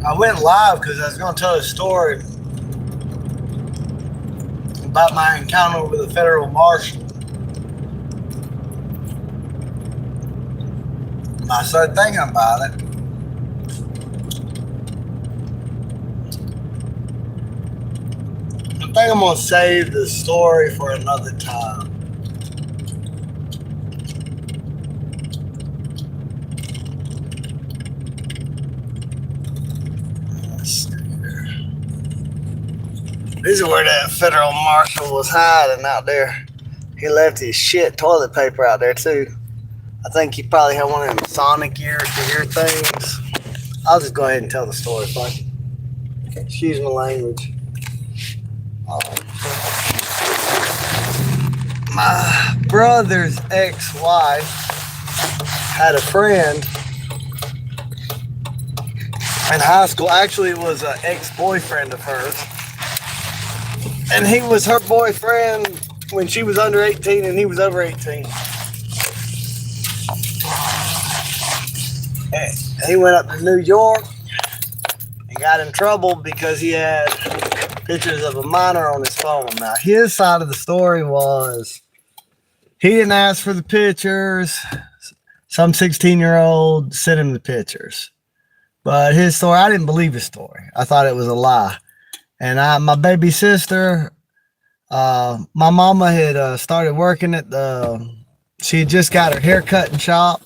I went live because I was going to tell a story about my encounter with a federal marshal. And I started thinking about it. I think I'm going to save the story for another time. Let's see here. This is where that federal marshal was hiding out there. He left his shit toilet paper out there too. I think he probably had one of them sonic ears to hear things. I'll just go ahead and tell the story, fine. Excuse my language. My brother's ex-wife had a friend in high school. Actually, it was an ex-boyfriend of hers. And he was her boyfriend when she was under 18 and he was over 18. And he went up to New York and got in trouble because he had pictures of a minor on his phone. Now, his side of the story was he didn't ask for the pictures. Some 16-year-old sent him the pictures. But his story, I didn't believe his story. I thought it was a lie. And my baby sister, my mama had started working at she had just got her hair cutting shop.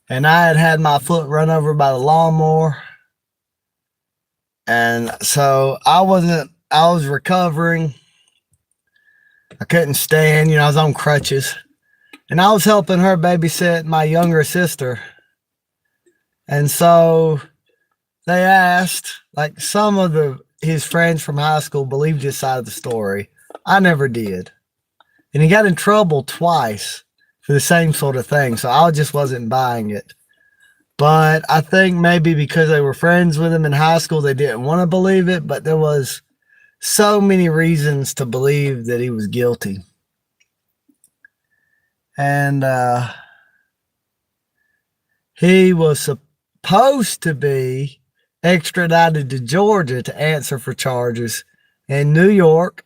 And I had my foot run over by the lawnmower. And so I was recovering. I couldn't stand, I was on crutches. And I was helping her babysit my younger sister. And so they asked, like some of his friends from high school believed his side of the story. I never did. And he got in trouble twice for the same sort of thing. So I just wasn't buying it. But I think maybe because they were friends with him in high school, they didn't want to believe it. But there was so many reasons to believe that he was guilty. And he was supposed to be extradited to Georgia to answer for charges. And New York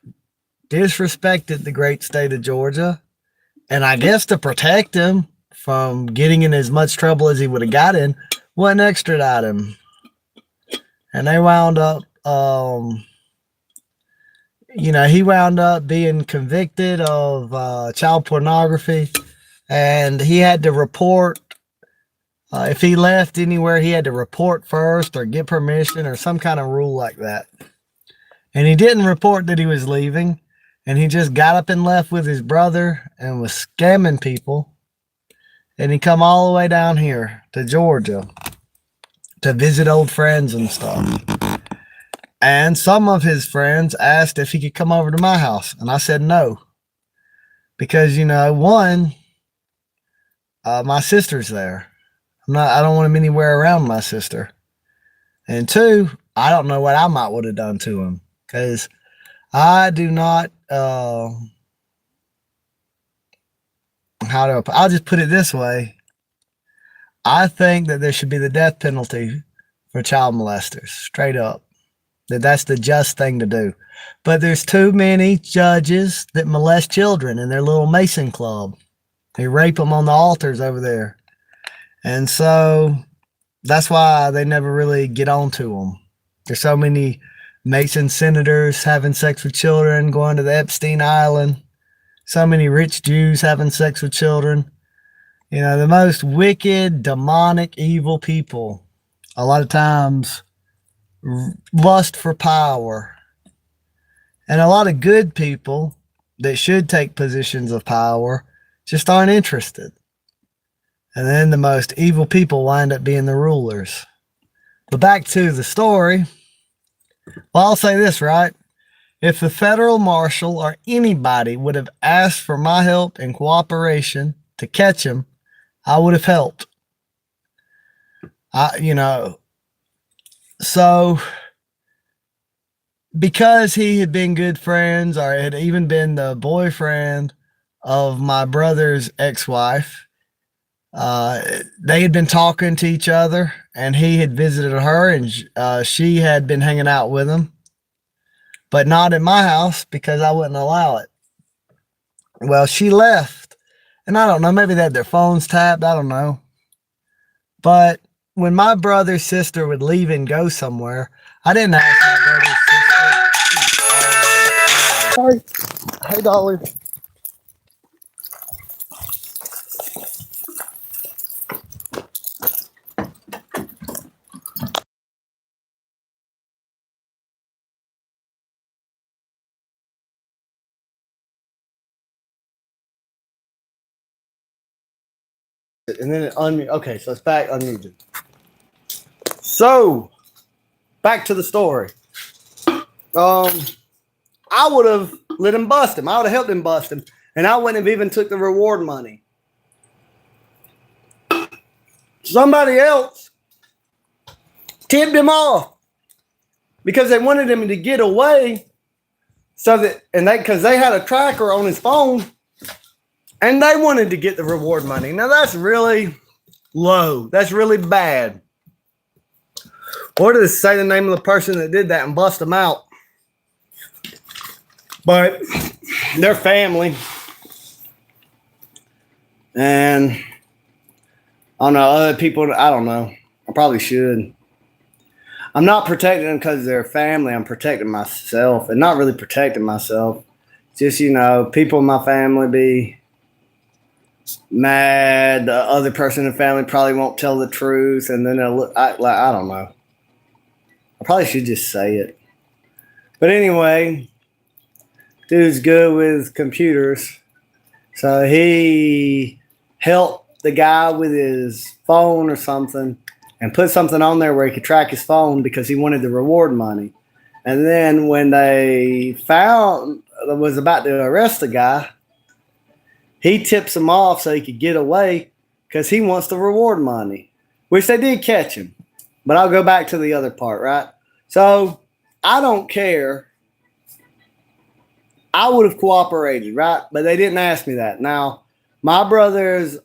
disrespected the great state of Georgia. And I guess to protect him from getting in as much trouble as he would have got in, wouldn't extradite him. And they wound up, he wound up being convicted of child pornography. And he had to report, if he left anywhere, he had to report first or get permission or some kind of rule like that. And he didn't report that he was leaving. And he just got up and left with his brother and was scamming people. And he come all the way down here to Georgia to visit old friends and stuff. And some of his friends asked if he could come over to my house. And I said no. Because, one, my sister's there. I don't want him anywhere around my sister. And two, I don't know what I might would have done to him. Because I do not, I'll just put it this way. I think that there should be the death penalty for child molesters, straight up. That's the just thing to do. But there's too many judges that molest children in their little Mason club. They rape them on the altars over there. And so that's why they never really get on to them. There's so many Mason senators having sex with children, going to the Epstein Island. So many rich Jews having sex with children. The most wicked, demonic, evil people, a lot of times lust for power. And a lot of good people that should take positions of power just aren't interested. And then the most evil people wind up being the rulers. But back to the story. Well, I'll say this, right? If the federal marshal or anybody would have asked for my help and cooperation to catch him, I would have helped. So because he had been good friends or had even been the boyfriend of my brother's ex-wife, they had been talking to each other and he had visited her, and she had been hanging out with him, but not in my house because I wouldn't allow it. Well, she left, and I don't know, maybe they had their phones tapped, I don't know. But when my brother's sister would leave and go somewhere, I didn't ask my brother's sister. Hey, Dolly. And then it unmute. Okay, so it's back unmuted. So, back to the story. I would have let him bust him. I would have helped him bust him. And I wouldn't have even took the reward money. Somebody else tipped him off because they wanted him to get away. So that, and because they had a tracker on his phone, and they wanted to get the reward money. Now that's really low. That's really bad. Or to say the name of the person that did that and bust them out. But they're family. And I don't know, other people, I don't know. I probably should. I'm not protecting them because they're family. I'm protecting myself, and not really protecting myself. Just, you know, people in my family be mad. The other person in the family probably won't tell the truth, and then they'll look, I don't know. I probably should just say it. But anyway, dude's good with computers. So he helped the guy with his phone or something and put something on there where he could track his phone because he wanted the reward money. And then when they was about to arrest the guy, he tips him off so he could get away because he wants the reward money, which they did catch him. But I'll go back to the other part, right? So I don't care. I would have cooperated, right? But they didn't ask me that. Now, my brother's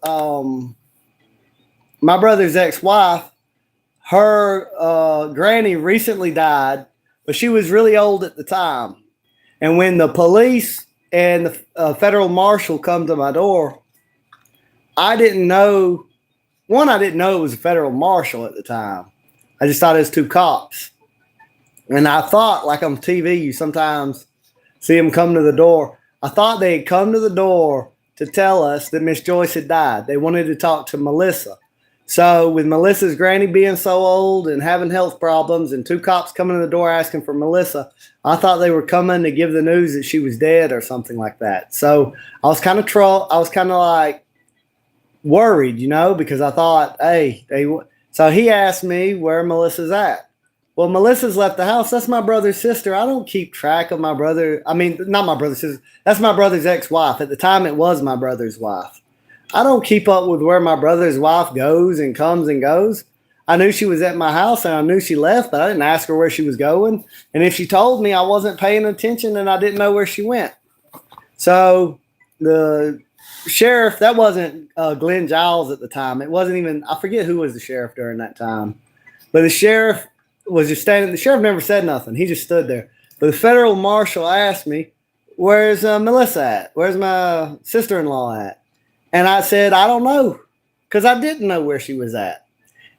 ex-wife, her granny recently died, but she was really old at the time. And when the police and the federal marshal come to my door, I didn't know. One, I didn't know it was a federal marshal at the time. I just thought it was two cops. And I thought, like on TV, you sometimes see them come to the door. I thought they had come to the door to tell us that Miss Joyce had died. They wanted to talk to Melissa. So with Melissa's granny being so old and having health problems and two cops coming to the door asking for Melissa, I thought they were coming to give the news that she was dead or something like that. So I was kind of like worried, you know, because I thought, hey, so he asked me where Melissa's at. Well, Melissa's left the house. That's my brother's sister. I don't keep track of my brother. I mean, not my brother's sister. That's my brother's ex-wife. At the time, it was my brother's wife. I don't keep up with where my brother's wife goes and comes and goes. I knew she was at my house and I knew she left, but I didn't ask her where she was going. And if she told me, I wasn't paying attention and I didn't know where she went. So the sheriff, that wasn't Glenn Giles at the time. It wasn't even, I forget who was the sheriff during that time. But the sheriff was just standing. The sheriff never said nothing. He just stood there. But the federal marshal asked me, where's Melissa at? Where's my sister-in-law at? And I said, I don't know, because I didn't know where she was at.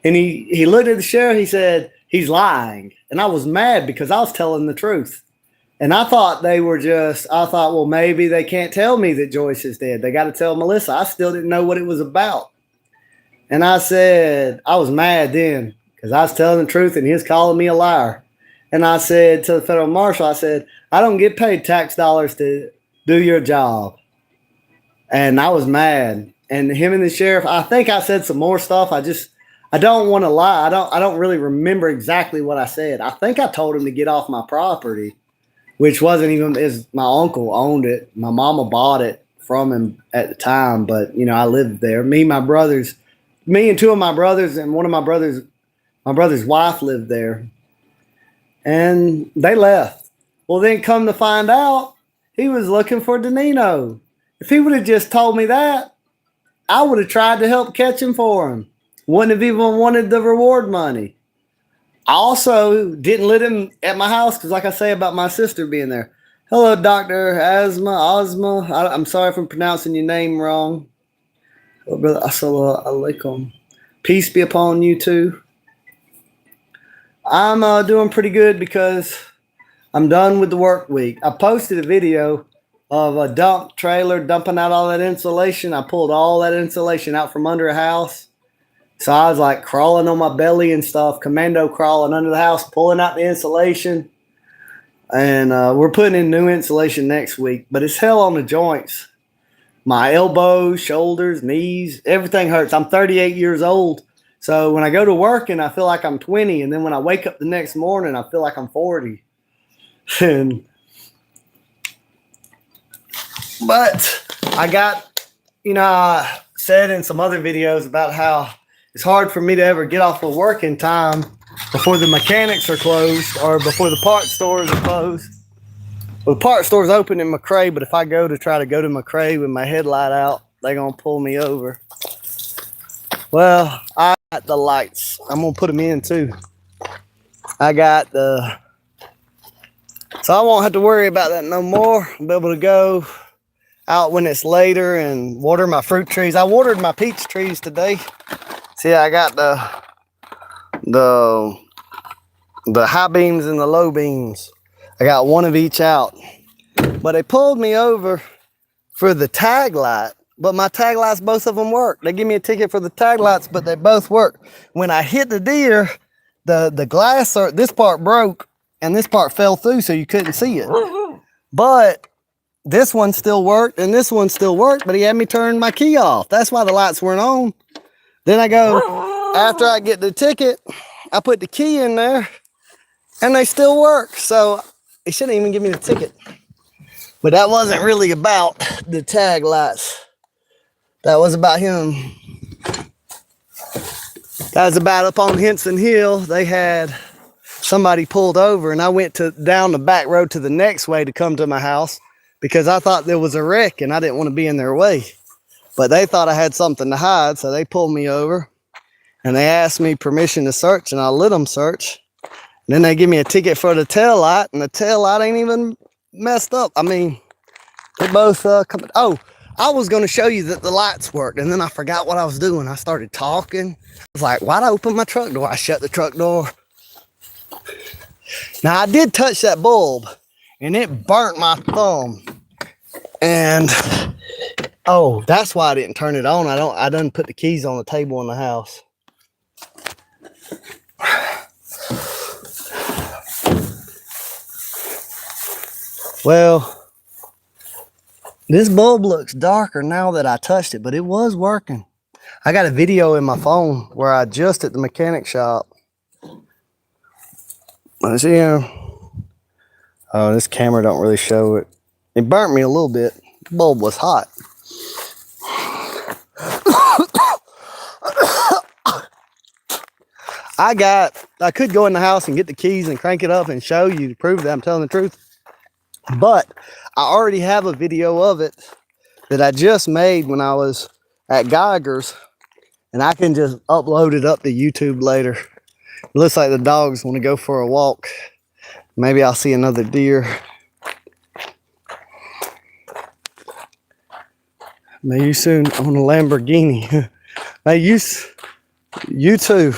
And he looked at the sheriff. He said, he's lying. And I was mad because I was telling the truth. And I thought well, maybe they can't tell me that Joyce is dead. They got to tell Melissa. I still didn't know what it was about. And I said, I was mad then, because I was telling the truth and he was calling me a liar. And I said to the federal marshal, I said, I don't get paid tax dollars to do your job. And I was mad. And him and the sheriff, I think I said some more stuff. I don't want to lie. I don't really remember exactly what I said. I think I told him to get off my property, which wasn't even, my uncle owned it. My mama bought it from him at the time. But, you know, I lived there. Me and two of my brothers and one of my brother's wife lived there, and they left. Well, then come to find out, he was looking for Danino. If he would have just told me that, I would have tried to help catch him for him. Wouldn't have even wanted the reward money. I also didn't let him at my house because, like I say about my sister being there. Hello, Dr. Ozma. I'm sorry if I'm pronouncing your name wrong. Oh, brother, assalamu alaikum. Peace be upon you too. I'm doing pretty good because I'm done with the work week. I posted a video of a dump trailer dumping out all that insulation. I pulled all that insulation out from under a house. So I was like crawling on my belly and stuff, commando crawling under the house, pulling out the insulation. And we're putting in new insulation next week, but it's hell on the joints. My elbows, shoulders, knees, everything hurts. I'm 38 years old. So when I go to work and I feel like I'm 20, and then when I wake up the next morning, I feel like I'm 40. But I got, I said in some other videos about how it's hard for me to ever get off of work in time before the mechanics are closed or before the parts stores are closed. Well, the parts store's open in McRae, but if I go to McRae with my headlight out, they're going to pull me over. Well, I got the lights. I'm going to put them in too. I got so I won't have to worry about that no more. I'll be able to go out when it's later and water my fruit trees. I watered my peach trees today. See, I got the high beams and the low beams. I got one of each out. But they pulled me over for the tag light. But my tag lights, both of them work. They give me a ticket for the tag lights, but they both work. When I hit the deer, the glass, this part broke and this part fell through, so you couldn't see it. But this one still worked and this one still worked, but he had me turn my key off. That's why the lights weren't on. Then I go, after I get the ticket, I put the key in there and they still work. So he shouldn't even give me the ticket. But that wasn't really about the tag lights. That was about him. That was about up on Henson Hill. They had somebody pulled over and I went down the back road to the next way to come to my house because I thought there was a wreck and I didn't want to be in their way. But they thought I had something to hide, so they pulled me over and they asked me permission to search and I let them search. And then they give me a ticket for the tail light and the tail light ain't even messed up. I mean, they both come. Oh, I was going to show you that the lights worked and then I forgot what I was doing. I started talking. I was like, why'd I open my truck door? I shut the truck door. Now I did touch that bulb and it burnt my thumb. And oh, that's why I didn't turn it on. I done put the keys on the table in the house. Well, this bulb looks darker now that I touched it, but it was working. I got a video in my phone where I just at the mechanic shop. Let's see here. Oh, this camera don't really show it. It burnt me a little bit. The bulb was hot. I could go in the house and get the keys and crank it up and show you to prove that I'm telling the truth. But I already have a video of it that I just made when I was at Geiger's. And I can just upload it up to YouTube later. It looks like the dogs want to go for a walk. Maybe I'll see another deer. May you soon own a Lamborghini. May you too.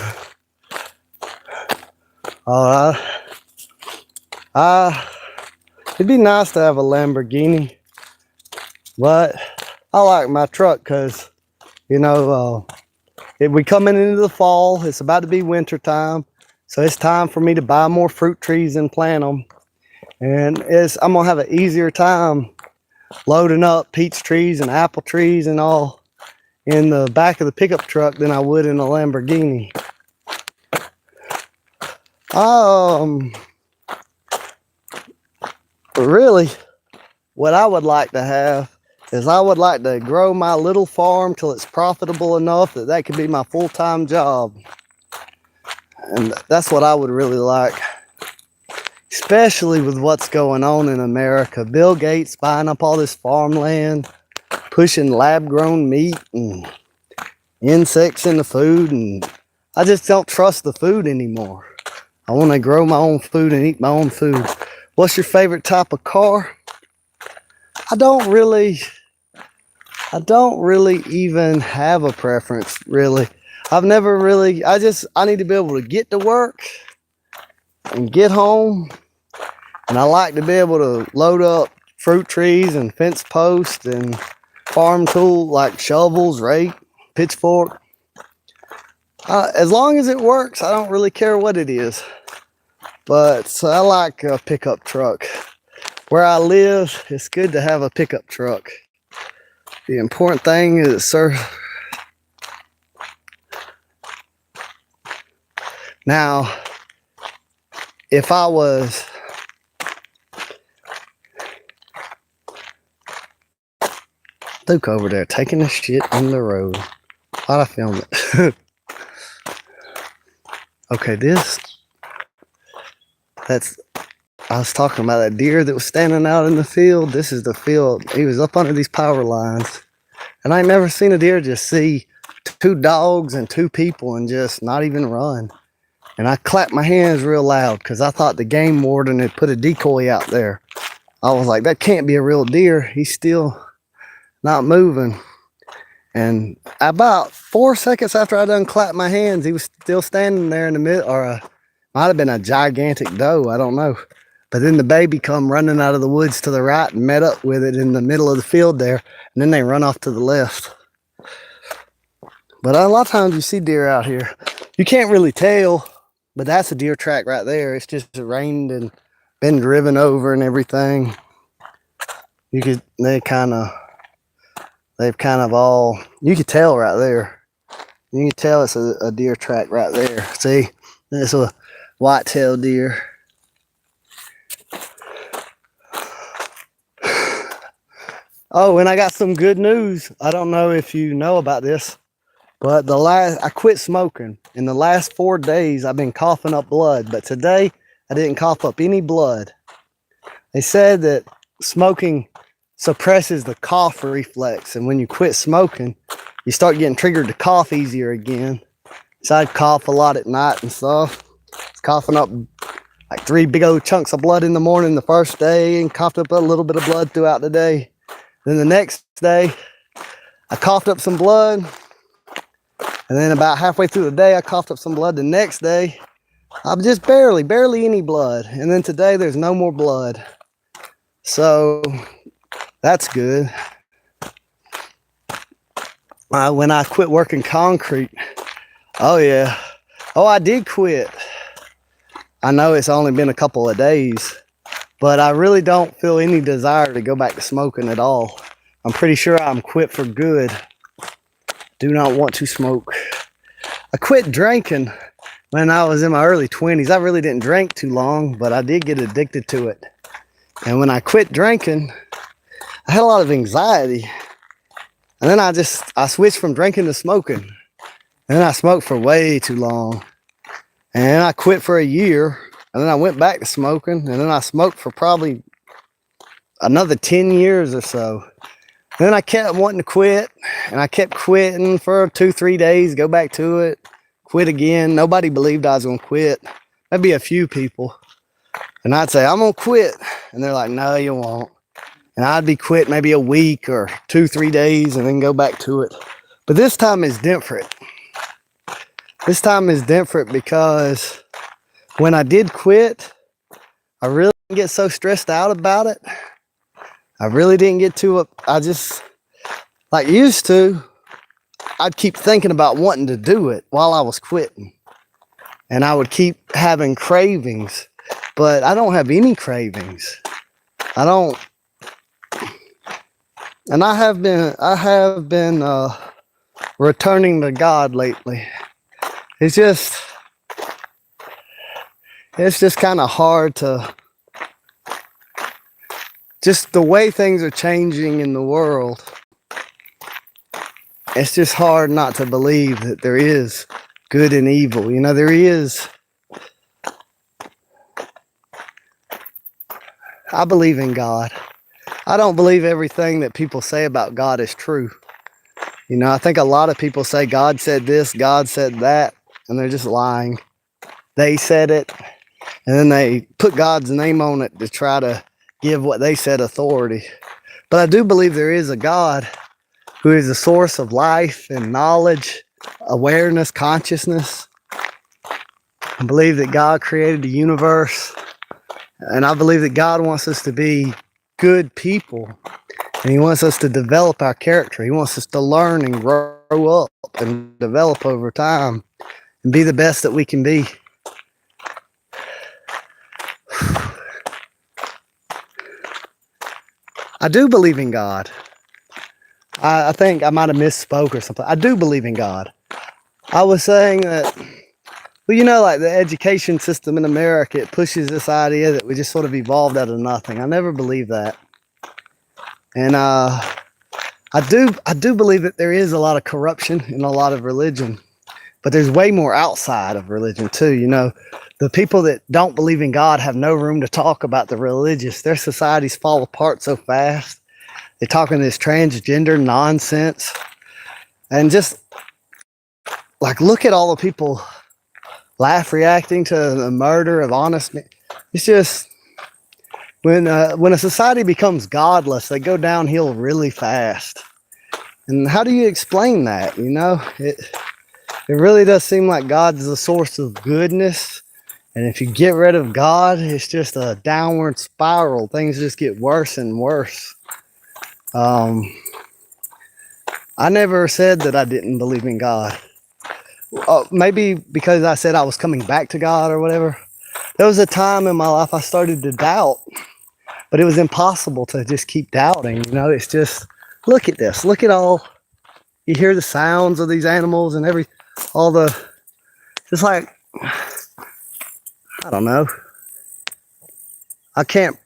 It'd be nice to have a Lamborghini, but I like my truck because, if we coming into the fall, it's about to be winter time, so it's time for me to buy more fruit trees and plant them, and I'm gonna have an easier time loading up peach trees and apple trees and all in the back of the pickup truck than I would in a Lamborghini. Really, what I would like to have is I would like to grow my little farm till it's profitable enough that could be my full-time job. And that's what I would really like. Especially with what's going on in America. Bill Gates buying up all this farmland, pushing lab-grown meat, and insects in the food, and I just don't trust the food anymore. I want to grow my own food and eat my own food. What's your favorite type of car? I don't really even have a preference, really. I've never really, I need to be able to get to work and get home. And I like to be able to load up fruit trees and fence posts and farm tool like shovels, rake, pitchfork. As long as it works, I don't really care what it is. But so I like a pickup truck. Where I live, it's good to have a pickup truck. The important thing is, sir. Now, if I was Luke over there taking a shit in the road, why'd I film it? Okay, I was talking about that deer that was standing out in the field. This is the field. He was up under these power lines. And I ain't never seen a deer just see 2 dogs and 2 people and just not even run. And I clapped my hands real loud because I thought the game warden had put a decoy out there. I was like, that can't be a real deer. He's still not moving. And about 4 seconds after I done clapped my hands, he was still standing there in the middle, or might have been a gigantic doe, I don't know. But then the baby come running out of the woods to the right and met up with it in the middle of the field there, and then they run off to the left. But a lot of times you see deer out here. You can't really tell, but that's a deer track right there. It's just rained and been driven over and everything. They've kind of all, you could tell right there. You can tell it's a deer track right there. See, it's a white-tailed deer. Oh, and I got some good news. I don't know if you know about this, but I quit smoking. In the last 4 days, I've been coughing up blood, but today I didn't cough up any blood. They said that smoking suppresses the cough reflex, and when you quit smoking, you start getting triggered to cough easier again. So I'd cough a lot at night and stuff. It's coughing up like 3 big old chunks of blood in the morning the first day, and coughed up a little bit of blood throughout the day. Then the next day, I coughed up some blood. And then about halfway through the day, I coughed up some blood. The next day, I'm just barely any blood. And then today, there's no more blood. So that's good. When I quit working concrete, oh yeah. Oh, I did quit. I know it's only been a couple of days, but I really don't feel any desire to go back to smoking at all. I'm pretty sure I'm quit for good. Do not want to smoke. I quit drinking when I was in my early 20s. I really didn't drink too long, but I did get addicted to it. And when I quit drinking, I had a lot of anxiety. And then I switched from drinking to smoking. And then I smoked for way too long. And I quit for a year. And then I went back to smoking. And then I smoked for probably another 10 years or so. And then I kept wanting to quit. And I kept quitting for 2-3 days, go back to it, quit again. Nobody believed I was going to quit. Maybe a few people. And I'd say, I'm going to quit. And they're like, no, you won't. And I'd be quit maybe a week or 2-3 days and then go back to it. But this time is different. This time is different because when I did quit, I really didn't get so stressed out about it. I really didn't get to it. I just, like used to, I'd keep thinking about wanting to do it while I was quitting. And I would keep having cravings, but I don't have any cravings. I don't. And I have been returning to God lately. It's just kind of hard to, just the way things are changing in the world. It's just hard not to believe that there is good and evil. You know, there is. I believe in God. I don't believe everything that people say about God is true. You know, I think a lot of people say God said this, God said that, and they're just lying. They said it, and then they put God's name on it to try to give what they said authority. But I do believe there is a God who is the source of life and knowledge, awareness, consciousness. I believe that God created the universe, and I believe that God wants us to be good people, and He wants us to develop our character. He wants us to learn and grow up and develop over time and be the best that we can be. I do believe in God. I think I might have misspoke or something. I do believe in God. I was saying that, well, you know, like the education system in America, it pushes this idea that we just sort of evolved out of nothing. I never believed that. And I do believe that there is a lot of corruption in a lot of religion, but there's way more outside of religion too. You know, the people that don't believe in God have no room to talk about the religious. Their societies fall apart so fast. They're talking this transgender nonsense. And just like, look at all the people reacting to the murder of honest men. It's just, when a society becomes godless, they go downhill really fast. And how do you explain that? You know, it really does seem like God's the source of goodness. And if you get rid of God, it's just a downward spiral. Things just get worse and worse. I never said that I didn't believe in God. Maybe because I said I was coming back to God or whatever. There was a time in my life I started to doubt, but it was impossible to just keep doubting. You know, it's just, look at this. Look at all, you hear the sounds of these animals and it's like, I don't know. I can't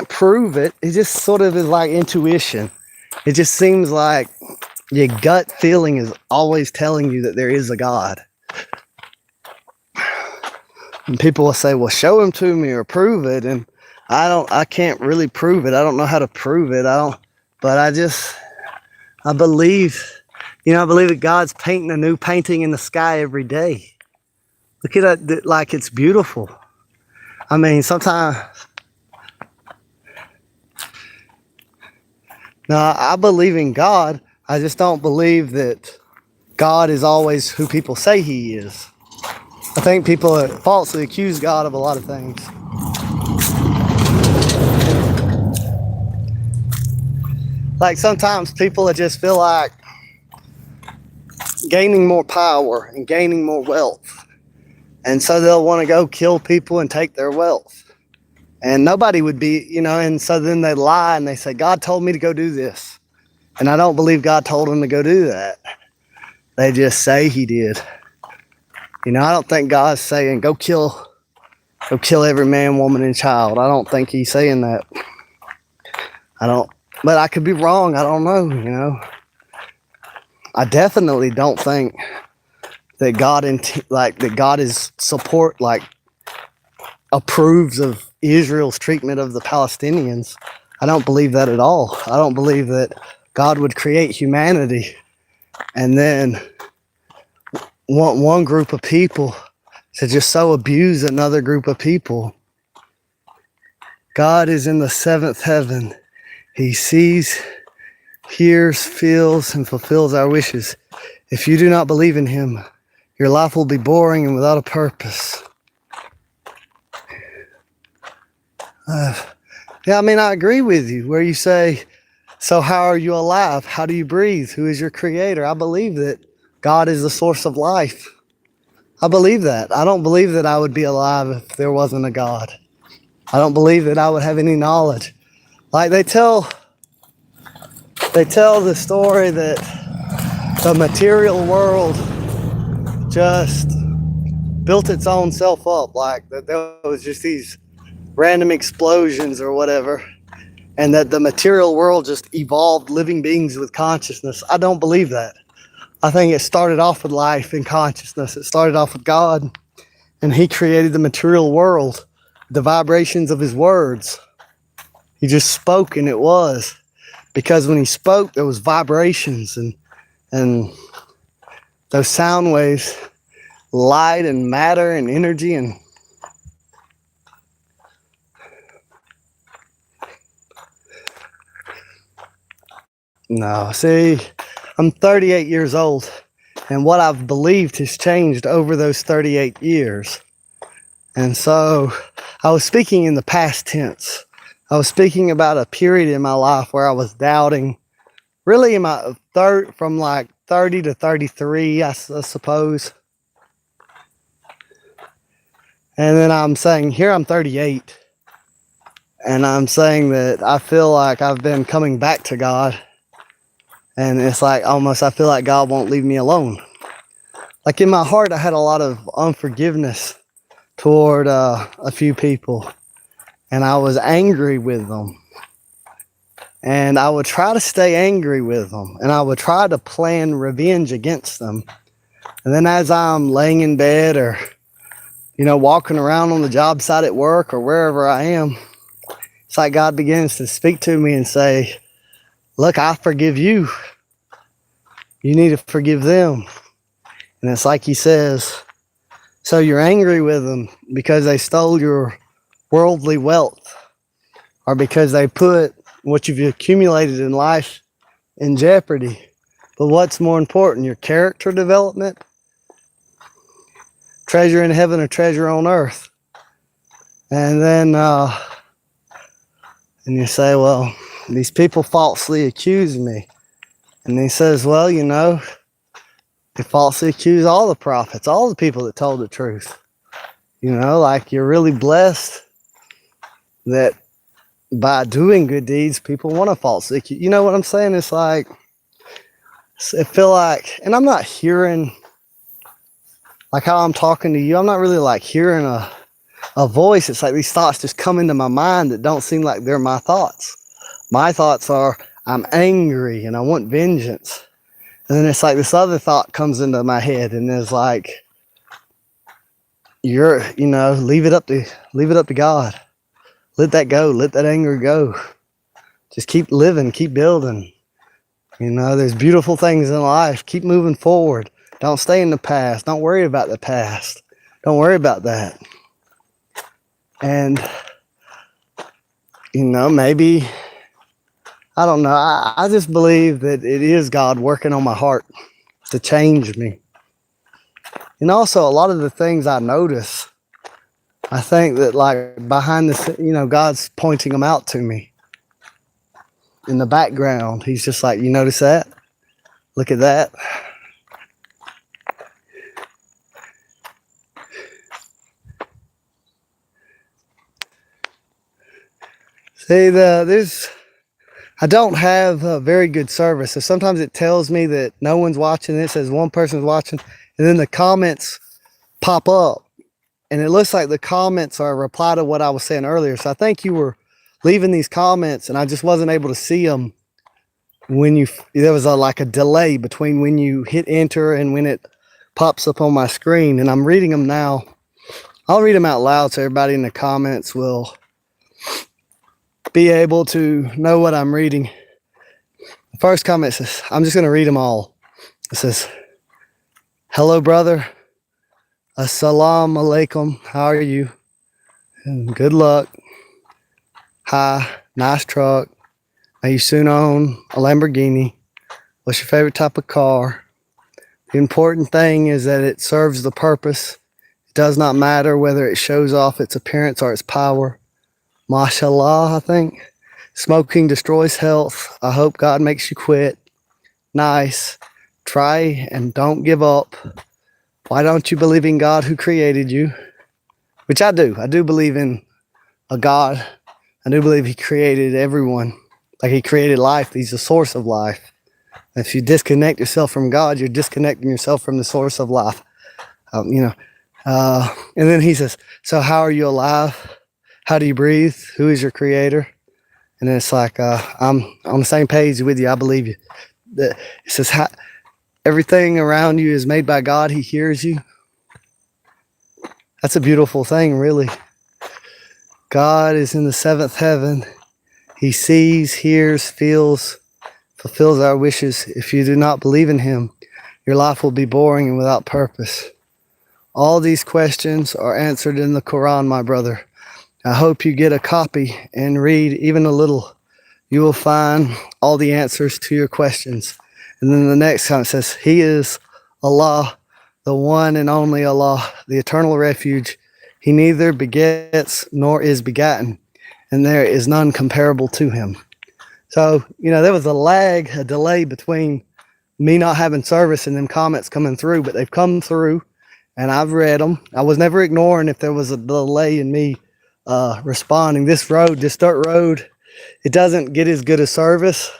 prove it. It just sort of is like intuition. It just seems like your gut feeling is always telling you that there is a God. And people will say, well, show him to me or prove it. And I can't really prove it. I don't know how to prove it. But I believe, you know, I believe that God's painting a new painting in the sky every day. Look at that, like it's beautiful. I mean, sometimes, now I believe in God. I just don't believe that God is always who people say He is. I think people falsely accuse God of a lot of things. Like sometimes people just feel like gaining more power and gaining more wealth. And so they'll want to go kill people and take their wealth. And nobody would be, you know, and so then they lie and they say, God told me to go do this. And I don't believe God told them to go do that. They just say He did. You know, I don't think God's saying, go kill every man, woman, and child. I don't think He's saying that. But I could be wrong. I don't know, you know. I definitely don't think that God approves of Israel's treatment of the Palestinians. I don't believe that at all. I don't believe that God would create humanity and then want one group of people to just so abuse another group of people. God is in the seventh heaven. He sees, hears, feels, and fulfills our wishes. If you do not believe in Him, your life will be boring and without a purpose. Yeah, I mean, I agree with you where you say, so how are you alive? How do you breathe? Who is your creator? I believe that God is the source of life. I believe that. I don't believe that I would be alive if there wasn't a God. I don't believe that I would have any knowledge. Like they tell the story that the material world just built its own self up, like that there was just these random explosions or whatever, and that the material world just evolved living beings with consciousness. I don't believe that. I think it started off with life and consciousness. It started off with God, and He created the material world, the vibrations of His words. He just spoke and it was. because when he spoke, there was vibrations and those sound waves, light and matter and energy. And no, see, I'm 38 years old, and what I've believed has changed over those 38 years. And so I was speaking in the past tense. I was speaking about a period in my life where I was doubting, really in my from like 30 to 33, I suppose. And then I'm saying, here I'm 38, and I'm saying that I feel like I've been coming back to God. And it's like almost I feel like God won't leave me alone. Like in my heart, I had a lot of unforgiveness toward a few people. And I was angry with them. And I would try to stay angry with them. And I would try to plan revenge against them. And then as I'm laying in bed or, walking around on the job site at work or wherever I am, it's like God begins to speak to me and say, look, I forgive you. You need to forgive them. And it's like he says, so you're angry with them because they stole your worldly wealth, or because they put what you've accumulated in life in jeopardy. But what's more important, your character development, treasure in heaven or treasure on earth? And then, and you say, well, these people falsely accuse me. And he says, well, they falsely accuse all the prophets, all the people that told the truth. Like you're really blessed that by doing good deeds, people want to falsely accuse. You know what I'm saying? It's like, I feel like, and I'm not hearing, like how I'm talking to you, I'm not really like hearing a voice. It's like these thoughts just come into my mind that don't seem like they're my thoughts. My thoughts are, I'm angry and I want vengeance. And then it's like this other thought comes into my head and it's like, leave it up to God. Let that go. Let that anger go. Just keep living, keep building. There's beautiful things in life. Keep moving forward. Don't stay in the past. Don't worry about the past. Don't worry about that. And, maybe, I don't know. I just believe that it is God working on my heart to change me. And also a lot of the things I notice, I think that like behind the, God's pointing them out to me. In the background, he's just like, you notice that? Look at that. See, I don't have a very good service. So sometimes it tells me that no one's watching. It says one person's watching. And then the comments pop up. And it looks like the comments are a reply to what I was saying earlier. So I think you were leaving these comments and I just wasn't able to see them when there was like a delay between when you hit enter and when it pops up on my screen. And I'm reading them now. I'll read them out loud so everybody in the comments will be able to know what I'm reading. The first comment says, I'm just going to read them all. It says, hello, brother. Assalamu alaikum. How are you? And good luck. Hi. Nice truck. May you soon own a Lamborghini. What's your favorite type of car? The important thing is that it serves the purpose. It does not matter whether it shows off its appearance or its power. Mashallah, I think. Smoking destroys health. I hope God makes you quit. Nice. Try and don't give up. Why don't you believe in God who created you? Which I do. I do believe in a God. I do believe he created everyone. Like he created life. He's the source of life. If you disconnect yourself from God, you're disconnecting yourself from the source of life. And then he says, so how are you alive? How do you breathe? Who is your creator? And then it's like, I'm on the same page with you. I believe you. It says, everything around you is made by God. He hears you. That's a beautiful thing, really. God is in the seventh heaven. He sees, hears, feels, fulfills our wishes. If you do not believe in him, your life will be boring and without purpose. All these questions are answered in the Quran, my brother. I hope you get a copy and read even a little. You will find all the answers to your questions. And then the next time it says, He is Allah, the one and only Allah, the eternal refuge. He neither begets nor is begotten, and there is none comparable to him. So, there was a delay between me not having service and them comments coming through, but they've come through and I've read them. I was never ignoring if there was a delay in me responding. This dirt road, it doesn't get as good a service.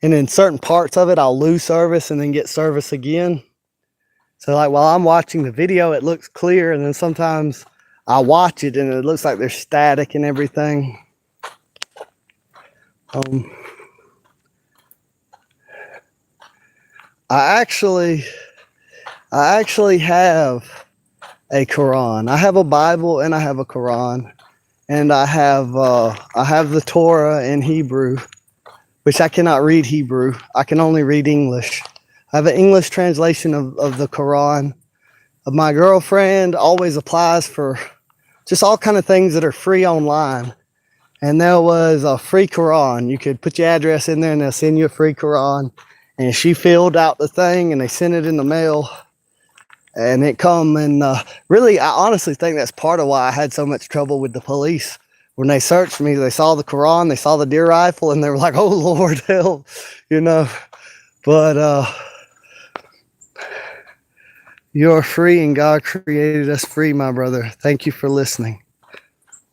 And in certain parts of it, I'll lose service and then get service again. So like while I'm watching the video, it looks clear. And then sometimes I watch it and it looks like there's static and everything. I actually have a Quran. I have a Bible and I have a Quran, and I have the Torah in Hebrew, which I cannot read Hebrew. I can only read English. I have an English translation of the Quran. My girlfriend always applies for just all kind of things that are free online. And there was a free Quran. You could put your address in there and they'll send you a free Quran. And she filled out the thing and they sent it in the mail. And it come and really, I honestly think that's part of why I had so much trouble with the police. When they searched me, they saw the Quran, they saw the deer rifle, and they were like, oh, Lord, help, But you're free and God created us free, my brother. Thank you for listening.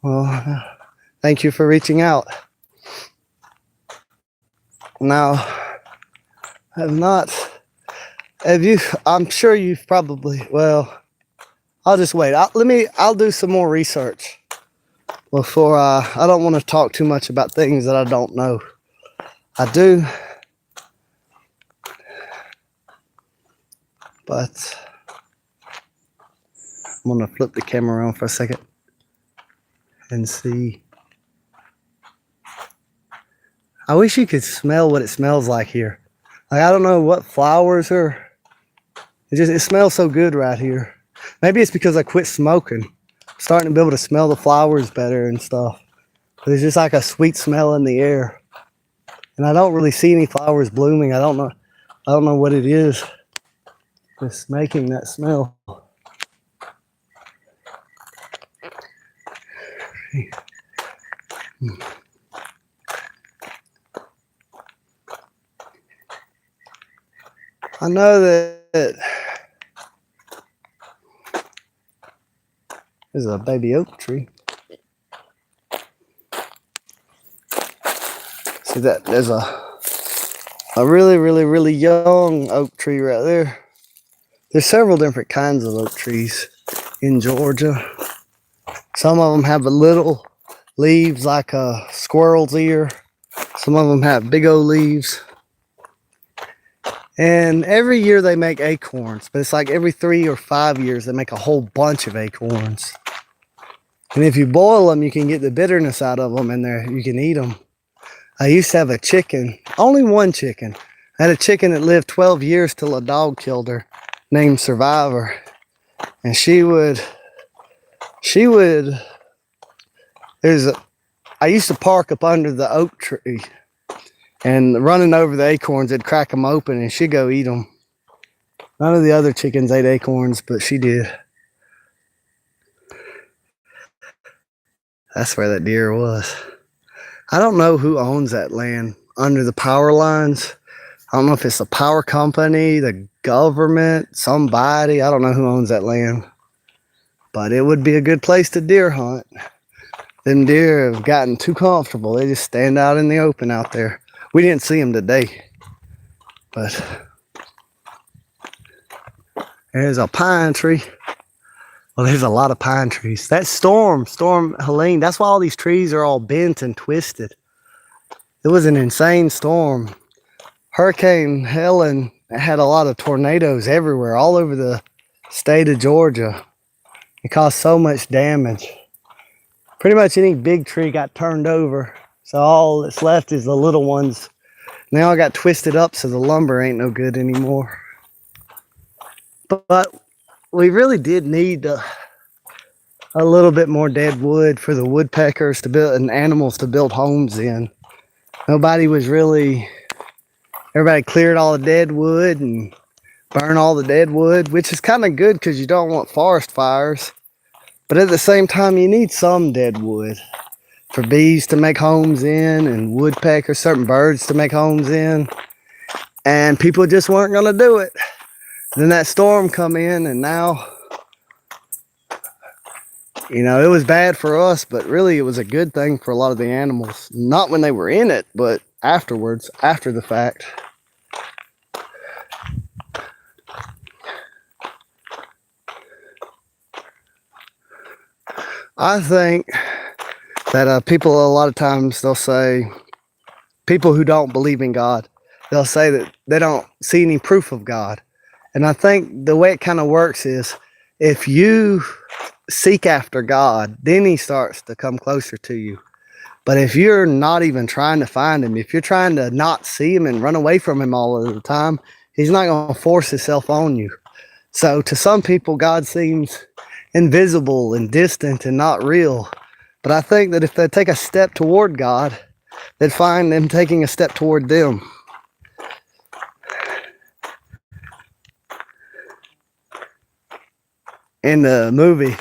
Well, thank you for reaching out. Now, I'm sure you've probably, I'll just wait. I'll do some more research before I don't want to talk too much about things that I don't know. I do, but I'm going to flip the camera around for a second and see. I wish you could smell what it smells like here. Like, I don't know what flowers are. It smells so good right here. Maybe it's because I quit smoking. I'm starting to be able to smell the flowers better and stuff. But it's just like a sweet smell in the air. And I don't really see any flowers blooming. I don't know what it is that's making that smell. I know that there's a baby oak tree. See that? There's a really, really, really young oak tree right there. There's several different kinds of oak trees in Georgia. Some of them have a little leaves like a squirrel's ear. Some of them have big old leaves. And every year they make acorns, but it's like every 3 or 5 years they make a whole bunch of acorns. And if you boil them, you can get the bitterness out of them, and you can eat them. I used to have a chicken, only one chicken. I had a chicken that lived 12 years till a dog killed her, named Survivor. And I used to park up under the oak tree. And running over the acorns, it'd crack them open and she'd go eat them. None of the other chickens ate acorns, but she did. That's where that deer was. I don't know who owns that land under the power lines. I don't know if it's the power company, the government, somebody. I don't know who owns that land. But it would be a good place to deer hunt. Them deer have gotten too comfortable. They just stand out in the open out there. We didn't see them today, but there's a pine tree. Well, there's a lot of pine trees. That Storm Helene, that's why all these trees are all bent and twisted. It was an insane storm. Hurricane Helen had a lot of tornadoes everywhere, all over the state of Georgia. It caused so much damage. Pretty much any big tree got turned over. So all that's left is the little ones Now I got twisted up so the lumber ain't no good anymore. But we really did need a little bit more dead wood for the woodpeckers to build and animals to build homes in. Everybody cleared all the dead wood and burned all the dead wood, which is kind of good because you don't want forest fires. But at the same time, you need some dead wood for bees to make homes in and woodpeckers, certain birds to make homes in. And people just weren't going to do it. Then that storm come in, and now, you know, it was bad for us, but really it was a good thing for a lot of the animals. Not when they were in it, but afterwards, after the fact. I think that people, a lot of times, they'll say, people who don't believe in God, they'll say that they don't see any proof of God. And I think the way it kind of works is, if you seek after God, then he starts to come closer to you. But if you're not even trying to find him, if you're trying to not see him and run away from him all of the time, he's not going to force himself on you. So to some people, God seems invisible and distant and not real. But I think that if they take a step toward God, they'd find him taking a step toward them. In the movie,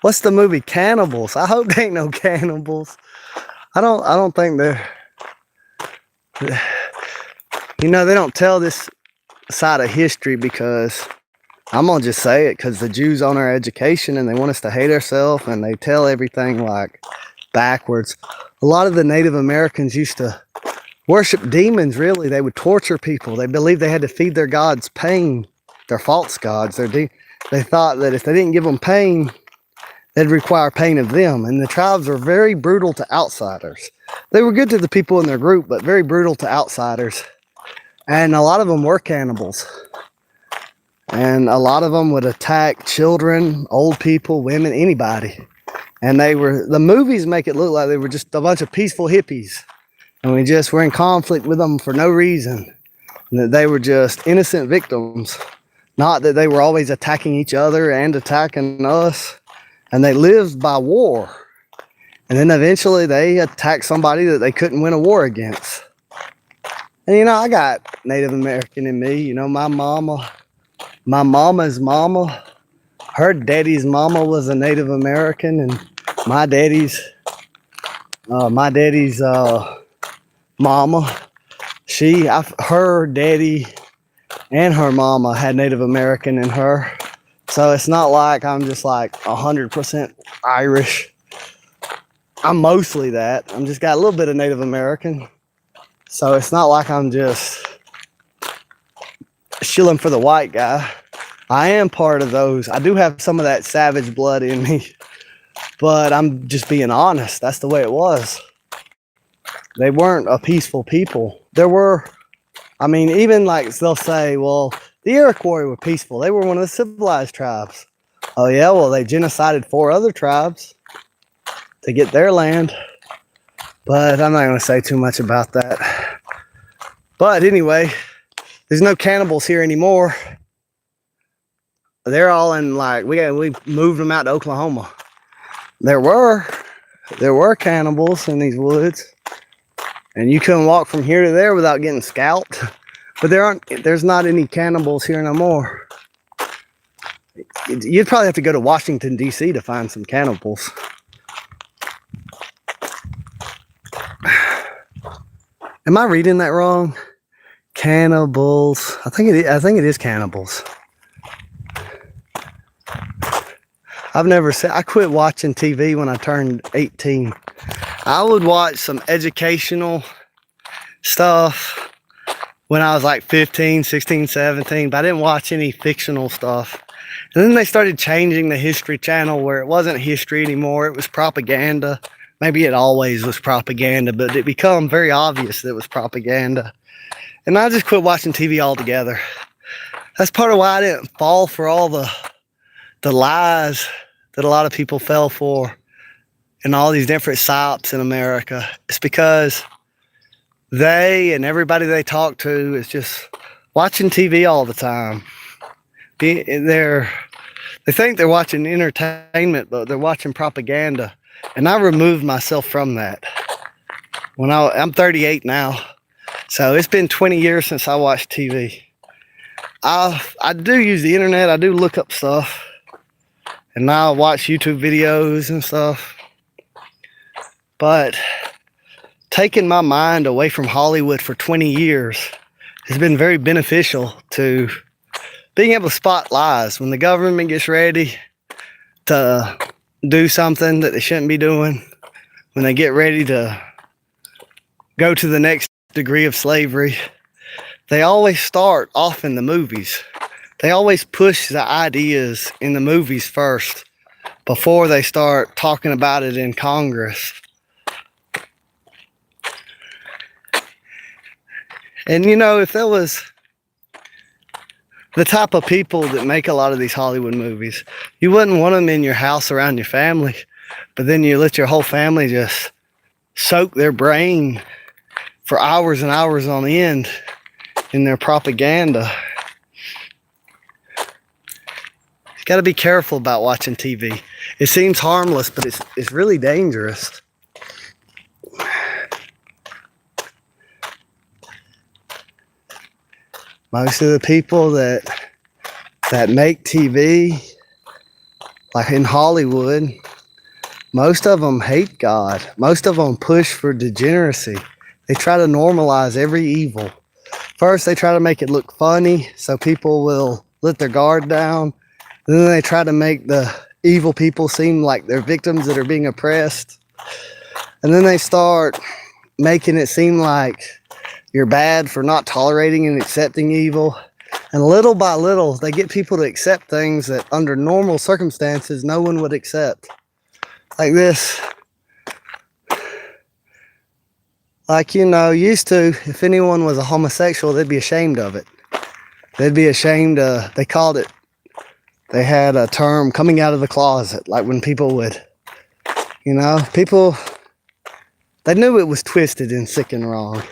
what's the movie? Cannibals. I hope they ain't no cannibals. I don't think they're, you know, they don't tell this side of history because, I'm gonna just say it, because the Jews own our education and they want us to hate ourselves, and they tell everything like backwards. A lot of the Native Americans used to worship demons, really. They would torture people. They believed they had to feed their gods pain, their false gods. They thought that if they didn't give them pain, they'd require pain of them. And the tribes were very brutal to outsiders. They were good to the people in their group, but very brutal to outsiders. And a lot of them were cannibals. And a lot of them would attack children, old people, women, anybody. And the movies make it look like they were just a bunch of peaceful hippies. And we just were in conflict with them for no reason. And that they were just innocent victims. Not that they were always attacking each other and attacking us. And they lived by war. And then eventually they attacked somebody that they couldn't win a war against. And you know, I got Native American in me. You know, my mama's mama, her daddy's mama was a Native American, and my daddy's mama, her daddy and her mama had Native American in her. So it's not like I'm just like 100% Irish. I'm mostly that. I'm just got a little bit of Native American. So it's not like I'm just shilling for the white guy. I am part of those. I do have some of that savage blood in me, but I'm just being honest. That's the way it was. They weren't a peaceful people. There were, I mean, even like they'll say, well, the Iroquois were peaceful. They were one of the civilized tribes. Oh yeah, well, they genocided 4 other tribes to get their land. But I'm not going to say too much about that. But anyway, there's no cannibals here anymore. They're all in like, we moved them out to Oklahoma. There were cannibals in these woods. And you couldn't walk from here to there without getting scalped. But there's not any cannibals here no more. You'd probably have to go to Washington, D.C. to find some cannibals. Am I reading that wrong? Cannibals. I think it is cannibals. I quit watching TV when I turned 18. I would watch some educational stuff when I was like 15, 16, 17, but I didn't watch any fictional stuff. And then they started changing the History Channel where it wasn't history anymore, it was propaganda. Maybe it always was propaganda, but it became very obvious that it was propaganda. And I just quit watching TV altogether. That's part of why I didn't fall for all the lies that a lot of people fell for and all these different psyops in America. It's because they and everybody they talk to is just watching TV all the time. They think they're watching entertainment, but they're watching propaganda. And I removed myself from that. I'm 38 now, so it's been 20 years since I watched TV. I do use the internet. I do look up stuff, and I watch YouTube videos and stuff. But taking my mind away from Hollywood for 20 years has been very beneficial to being able to spot lies when the government gets ready to do something that they shouldn't be doing, when they get ready to go to the next degree of slavery. They always start off in the movies. They always push the ideas in the movies first before they start talking about it in Congress. And you know, if there was the type of people that make a lot of these Hollywood movies, you wouldn't want them in your house around your family, but then you let your whole family just soak their brain for hours and hours on end in their propaganda. You got to be careful about watching TV. It seems harmless, but it's really dangerous. Most of the people that make TV, like in Hollywood, most of them hate God. Most of them push for degeneracy. They try to normalize every evil. First, they try to make it look funny so people will let their guard down. Then they try to make the evil people seem like they're victims that are being oppressed. And then they start making it seem like you're bad for not tolerating and accepting evil. And little by little, they get people to accept things that under normal circumstances, no one would accept. Like this. Like, you know, used to, if anyone was a homosexual, they'd be ashamed of it. They'd be ashamed they called it, they had a term, coming out of the closet. Like when people would, you know, they knew it was twisted and sick and wrong.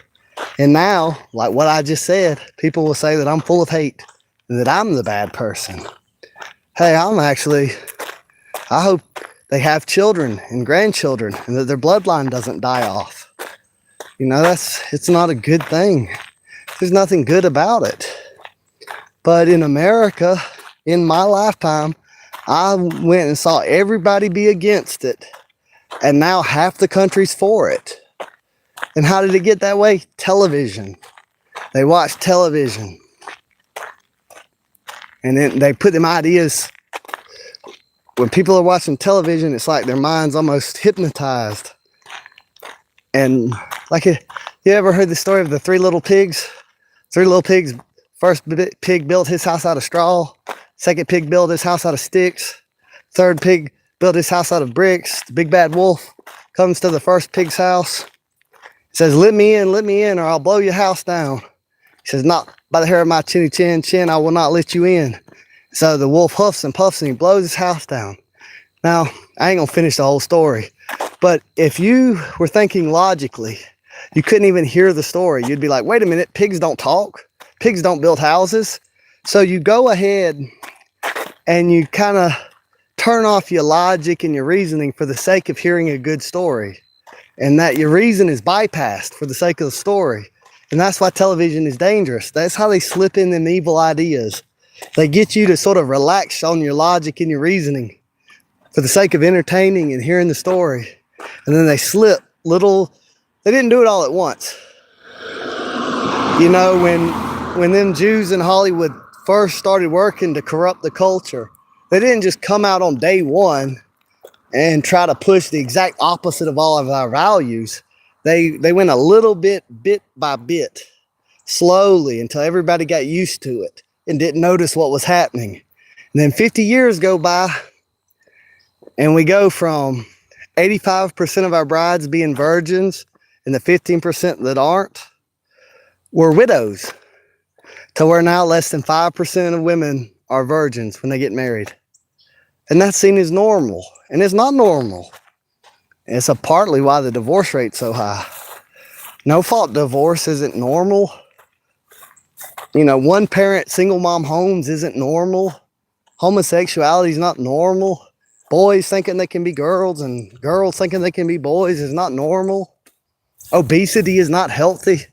And now, like what I just said, people will say that I'm full of hate and that I'm the bad person. Hey, I hope they have children and grandchildren and that their bloodline doesn't die off. You know, it's not a good thing. There's nothing good about it. But in America, in my lifetime, I went and saw everybody be against it. And now half the country's for it. And how did it get that way? Television. They watch television. And then they put them ideas. When people are watching television, it's like their mind's almost hypnotized. And like, you ever heard the story of the three little pigs? Three little pigs. First pig built his house out of straw. Second pig built his house out of sticks. Third pig built his house out of bricks. The big bad wolf comes to the first pig's house. He says, let me in, or I'll blow your house down. He says, not by the hair of my chinny chin, I will not let you in. So the wolf huffs and puffs and he blows his house down. Now, I ain't gonna finish the whole story, but if you were thinking logically, you couldn't even hear the story. You'd be like, wait a minute, pigs don't talk. Pigs don't build houses. So you go ahead and you kind of turn off your logic and your reasoning for the sake of hearing a good story. And that your reason is bypassed for the sake of the story. And that's why television is dangerous. That's how they slip in them evil ideas. They get you to sort of relax on your logic and your reasoning for the sake of entertaining and hearing the story. And then they slip they didn't do it all at once. You know, when them Jews in Hollywood first started working to corrupt the culture, they didn't just come out on day one and try to push the exact opposite of all of our values. They went a little bit by bit, slowly, until everybody got used to it and didn't notice what was happening. And then 50 years go by, and we go from 85% of our brides being virgins and the 15% that aren't were widows, to where now less than 5% of women are virgins when they get married. And that's seen as normal. And it's not normal. And it's partly why the divorce rate's so high. No fault divorce isn't normal. You know, one parent single mom homes isn't normal. Homosexuality is not normal. Boys thinking they can be girls and girls thinking they can be boys is not normal. Obesity is not healthy.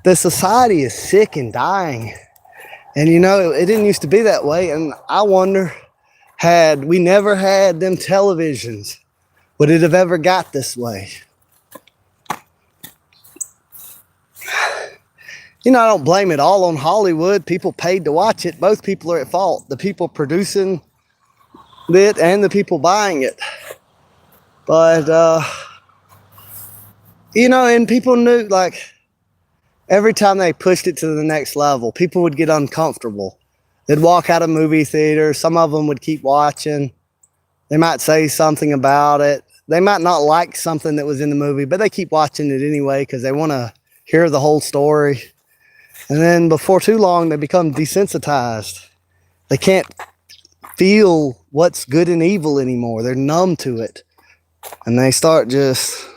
The society is sick and dying. And you know, it didn't used to be that way. And I wonder, had we never had them televisions, would it have ever got this way? You know, I don't blame it all on Hollywood. People paid to watch it. Both people are at fault. The people producing it and the people buying it. But, you know, and people knew, like, every time they pushed it to the next level, people would get uncomfortable. They'd walk out of movie theaters. Some of them would keep watching. They might say something about it. They might not like something that was in the movie, but they keep watching it anyway because they want to hear the whole story. And then before too long, they become desensitized. They can't feel what's good and evil anymore. They're numb to it. And they start just...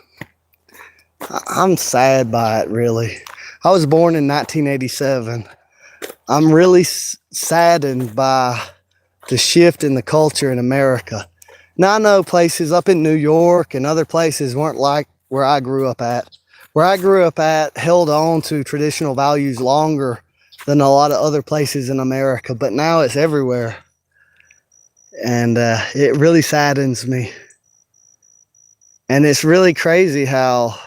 I'm sad by it, really. I was born in 1987. I'm really saddened by the shift in the culture in America. Now, I know places up in New York and other places weren't like where I grew up at. Where I grew up at held on to traditional values longer than a lot of other places in America, but now it's everywhere. And it really saddens me. And it's really crazy how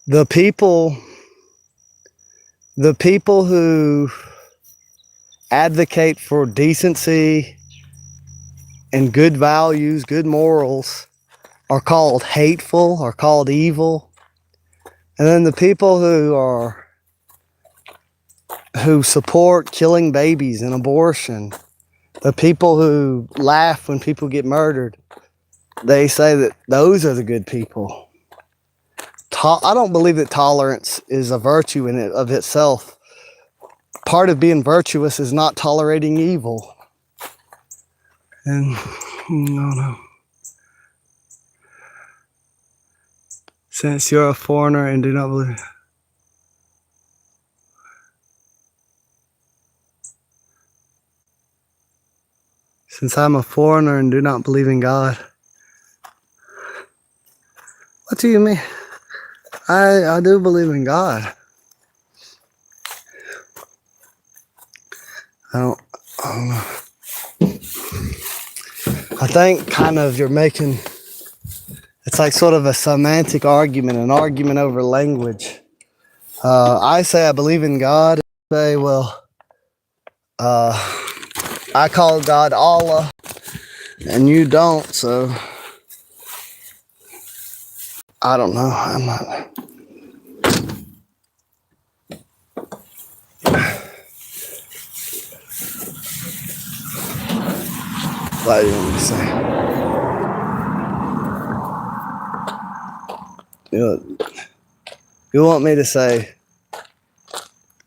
the people who advocate for decency and good values, good morals, are called hateful, are called evil. And then the people who support killing babies and abortion, the people who laugh when people get murdered, they say that those are the good people. I don't believe that tolerance is a virtue in it of itself. Part of being virtuous is not tolerating evil. And no. Since you're a foreigner and do not believe... Since I'm a foreigner and do not believe in God. What do you mean? I do believe in God. I don't know. I think kind of you're making... It's like sort of a semantic argument, an argument over language. I say I believe in God. Say, well, I call God Allah, and you don't, so I don't know. I'm not... What do you want me to say? You want me to say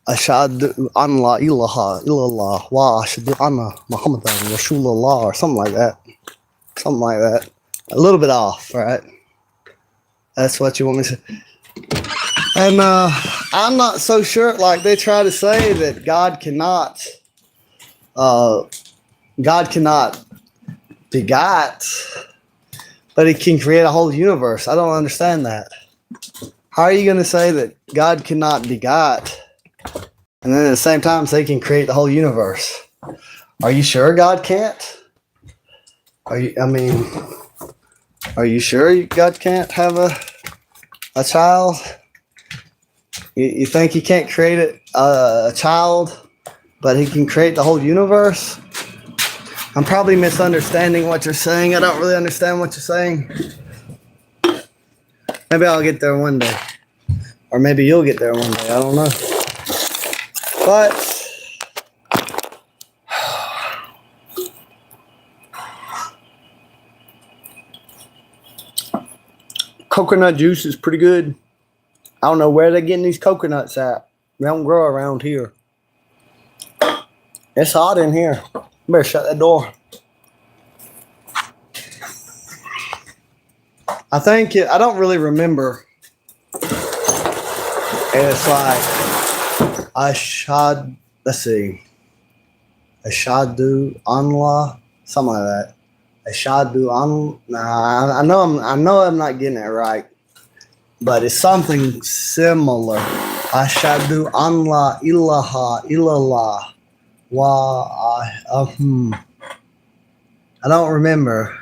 Ashhadu an la ilaha illallah wa ashhadu anna Muhammadan Rasulullah or something like that. Something like that. A little bit off, right? That's what you want me to say. And I'm not so sure, like they try to say that God cannot begot, but he can create a whole universe. I don't understand that. How are you going to say that God cannot begot and then at the same time say he can create the whole universe? Are you sure God can't? Are you sure God can't have a child? You think he can't create a child, but he can create the whole universe? I'm probably misunderstanding what you're saying. I don't really understand what you're saying. Maybe I'll get there one day. Or maybe you'll get there one day. I don't know. But coconut juice is pretty good. I don't know where they're getting these coconuts at. They don't grow around here. It's hot in here. You better shut that door. I don't really remember And it's like let's see, Ashadu Allah, something like that. Ashadu an. Nah, I know I'm not getting it right, but it's something similar. Ashadu an la ilaha illallah I don't remember.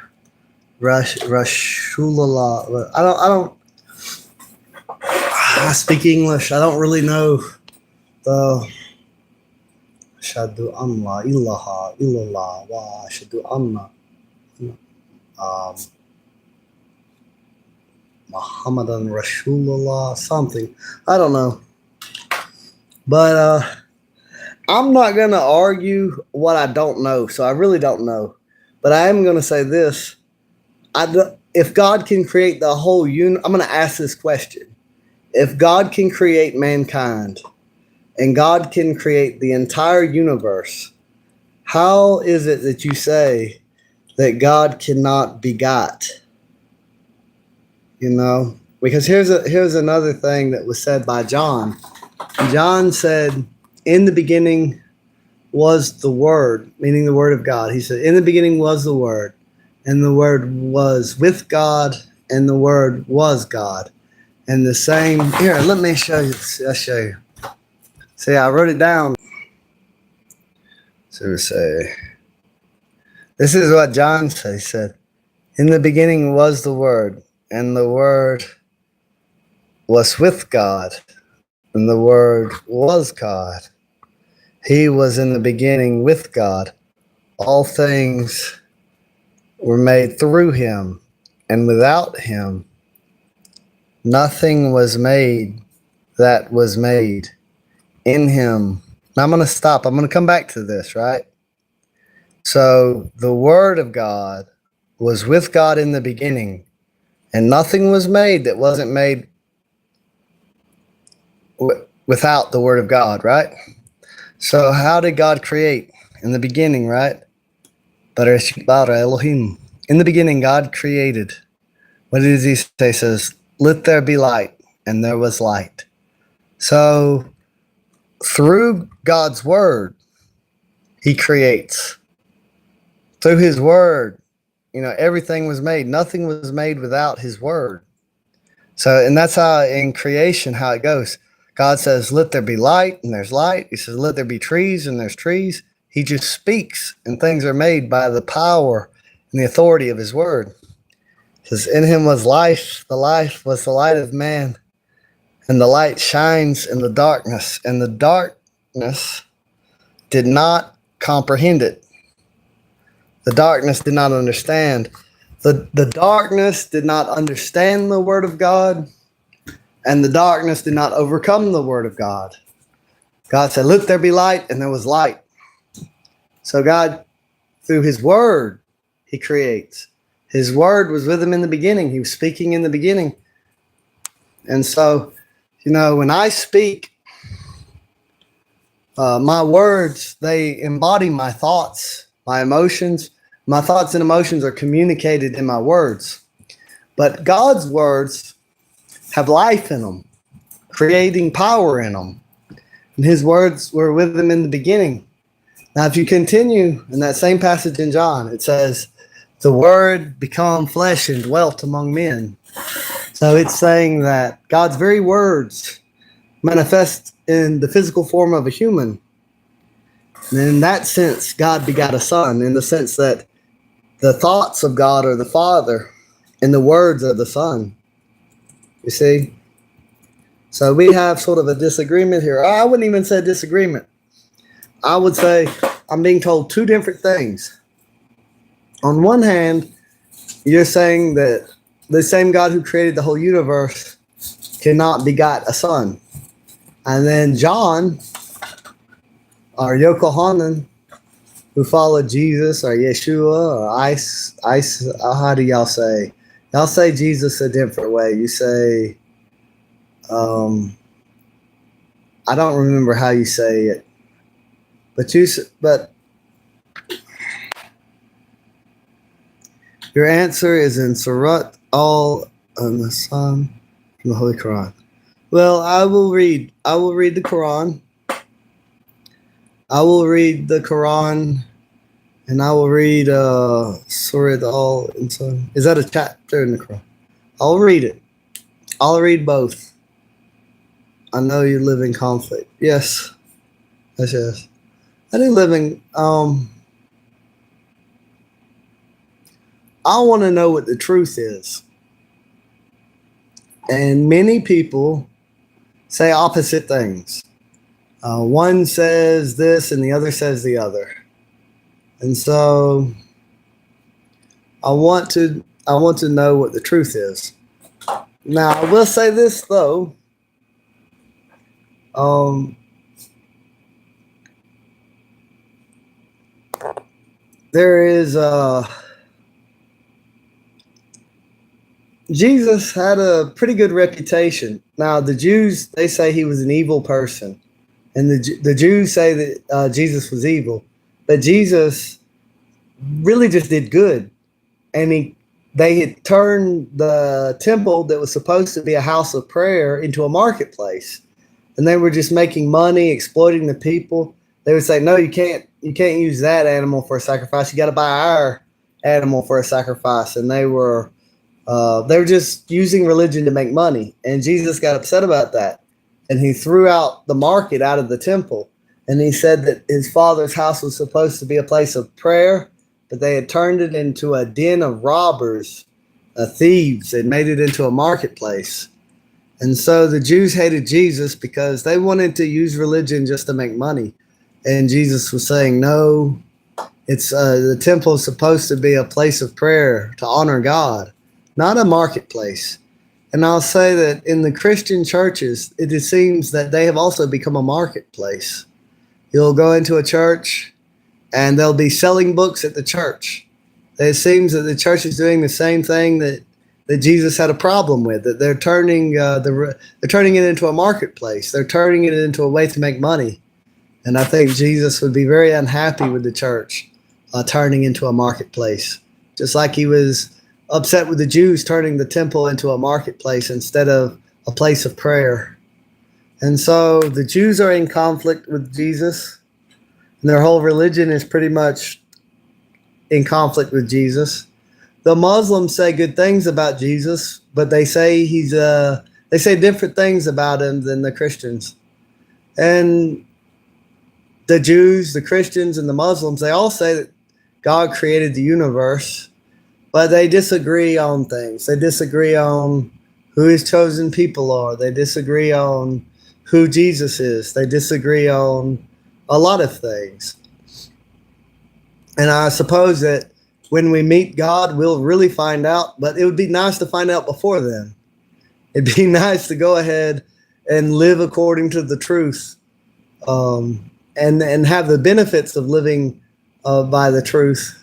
Rashulullah. I speak English. I don't really know the Ashadu an la ilaha illallah wa ashadu anna Muhammadan Rasulullah something. I don't know. But I'm not going to argue what I don't know. So I really don't know. But I am going to say this. If God can create the whole I'm going to ask this question. If God can create mankind and God can create the entire universe, how is it that you say that God cannot begot? You know, because here's another thing that was said by John. John said, in the beginning was the Word, meaning the Word of God. He said, in the beginning was the Word, and the Word was with God, and the Word was God. And the same, here, let me show you. I'll show you. See, I wrote it down. So we say, this is what John said. He said, in the beginning was the Word, and the Word was with God, and the Word was God. He was in the beginning with God. All things were made through him, and without him, nothing was made that was made. In him. Now I'm going to stop. I'm going to come back to this, right? So the Word of God was with God in the beginning, and nothing was made that wasn't made without the Word of God, right? So how did God create? In the beginning, right? Bereshit bara Elohim. In the beginning, God created. What does he say? He says, let there be light, and there was light. So through God's Word, he creates. Through his Word, everything was made. Nothing was made without his Word. So, and that's how in creation, how it goes. God says, let there be light, and there's light. He says, let there be trees, and there's trees. He just speaks, and things are made by the power and the authority of his Word. He says, in him was life. The life was the light of man. And the light shines in the darkness. And the darkness did not comprehend it. The darkness did not understand. The darkness did not understand the Word of God. And the darkness did not overcome the Word of God. God said, let there be light, and there was light. So God, through his Word, he creates. His Word was with him in the beginning. He was speaking in the beginning. And so, when I speak, my words, they embody my thoughts, my emotions. My thoughts and emotions are communicated in my words. But God's words have life in them, creating power in them. And his words were with him in the beginning. Now, if you continue in that same passage in John, it says, the Word became flesh and dwelt among men. So it's saying that God's very words manifest in the physical form of a human. And in that sense, God begot a son, in the sense that the thoughts of God are the Father and the words are the Son. You see? So we have sort of a disagreement here. I wouldn't even say disagreement. I would say I'm being told two different things. On one hand, you're saying that the same God who created the whole universe cannot begot a son. And then John, or Yochanan, who followed Jesus, or Yeshua, or how do y'all say? Y'all say Jesus a different way. You say, I don't remember how you say it, but your answer is in Surat al-Nasan from the Holy Quran. Well, I will read. I will read the Quran. I will read the Quran, and I will read Surah Al-Insan. Is that a chapter in the Quran? I'll read it. I'll read both. I know you live in conflict. Yes. Yes, yes. I do live in. I want to know what the truth is. And many people say opposite things. One says this and the other says the other. And so I want to know what the truth is. Now, I will say this though. There is Jesus had a pretty good reputation. Now, the Jews, they say he was an evil person. And the Jews say that Jesus was evil. But Jesus really just did good. And they had turned the temple that was supposed to be a house of prayer into a marketplace. And they were just making money, exploiting the people. They would say, no, you can't use that animal for a sacrifice. You got to buy our animal for a sacrifice. And they were just using religion to make money. And Jesus got upset about that. And he threw out the market out of the temple. And he said that his Father's house was supposed to be a place of prayer, but they had turned it into a den of robbers, thieves. They made it into a marketplace. And so the Jews hated Jesus because they wanted to use religion just to make money. And Jesus was saying, no, it's the temple is supposed to be a place of prayer to honor God, not a marketplace. And I'll say that in the Christian churches, it seems that they have also become a marketplace. You'll go into a church and they'll be selling books at the church. It seems that the church is doing the same thing that Jesus had a problem with, that they're turning it into a marketplace. They're turning it into a way to make money. And I think Jesus would be very unhappy with the church turning into a marketplace, just like he was upset with the Jews turning the temple into a marketplace instead of a place of prayer. And so the Jews are in conflict with Jesus, and their whole religion is pretty much in conflict with Jesus. The Muslims say good things about Jesus, but they say they say different things about him than the Christians. And the Jews, the Christians, and the Muslims, they all say that God created the universe, but they disagree on things. They disagree on who his chosen people are. They disagree on who Jesus is. They disagree on a lot of things. And I suppose that when we meet God, we'll really find out, but it would be nice to find out before then. It'd be nice to go ahead and live according to the truth, and have the benefits of living by the truth.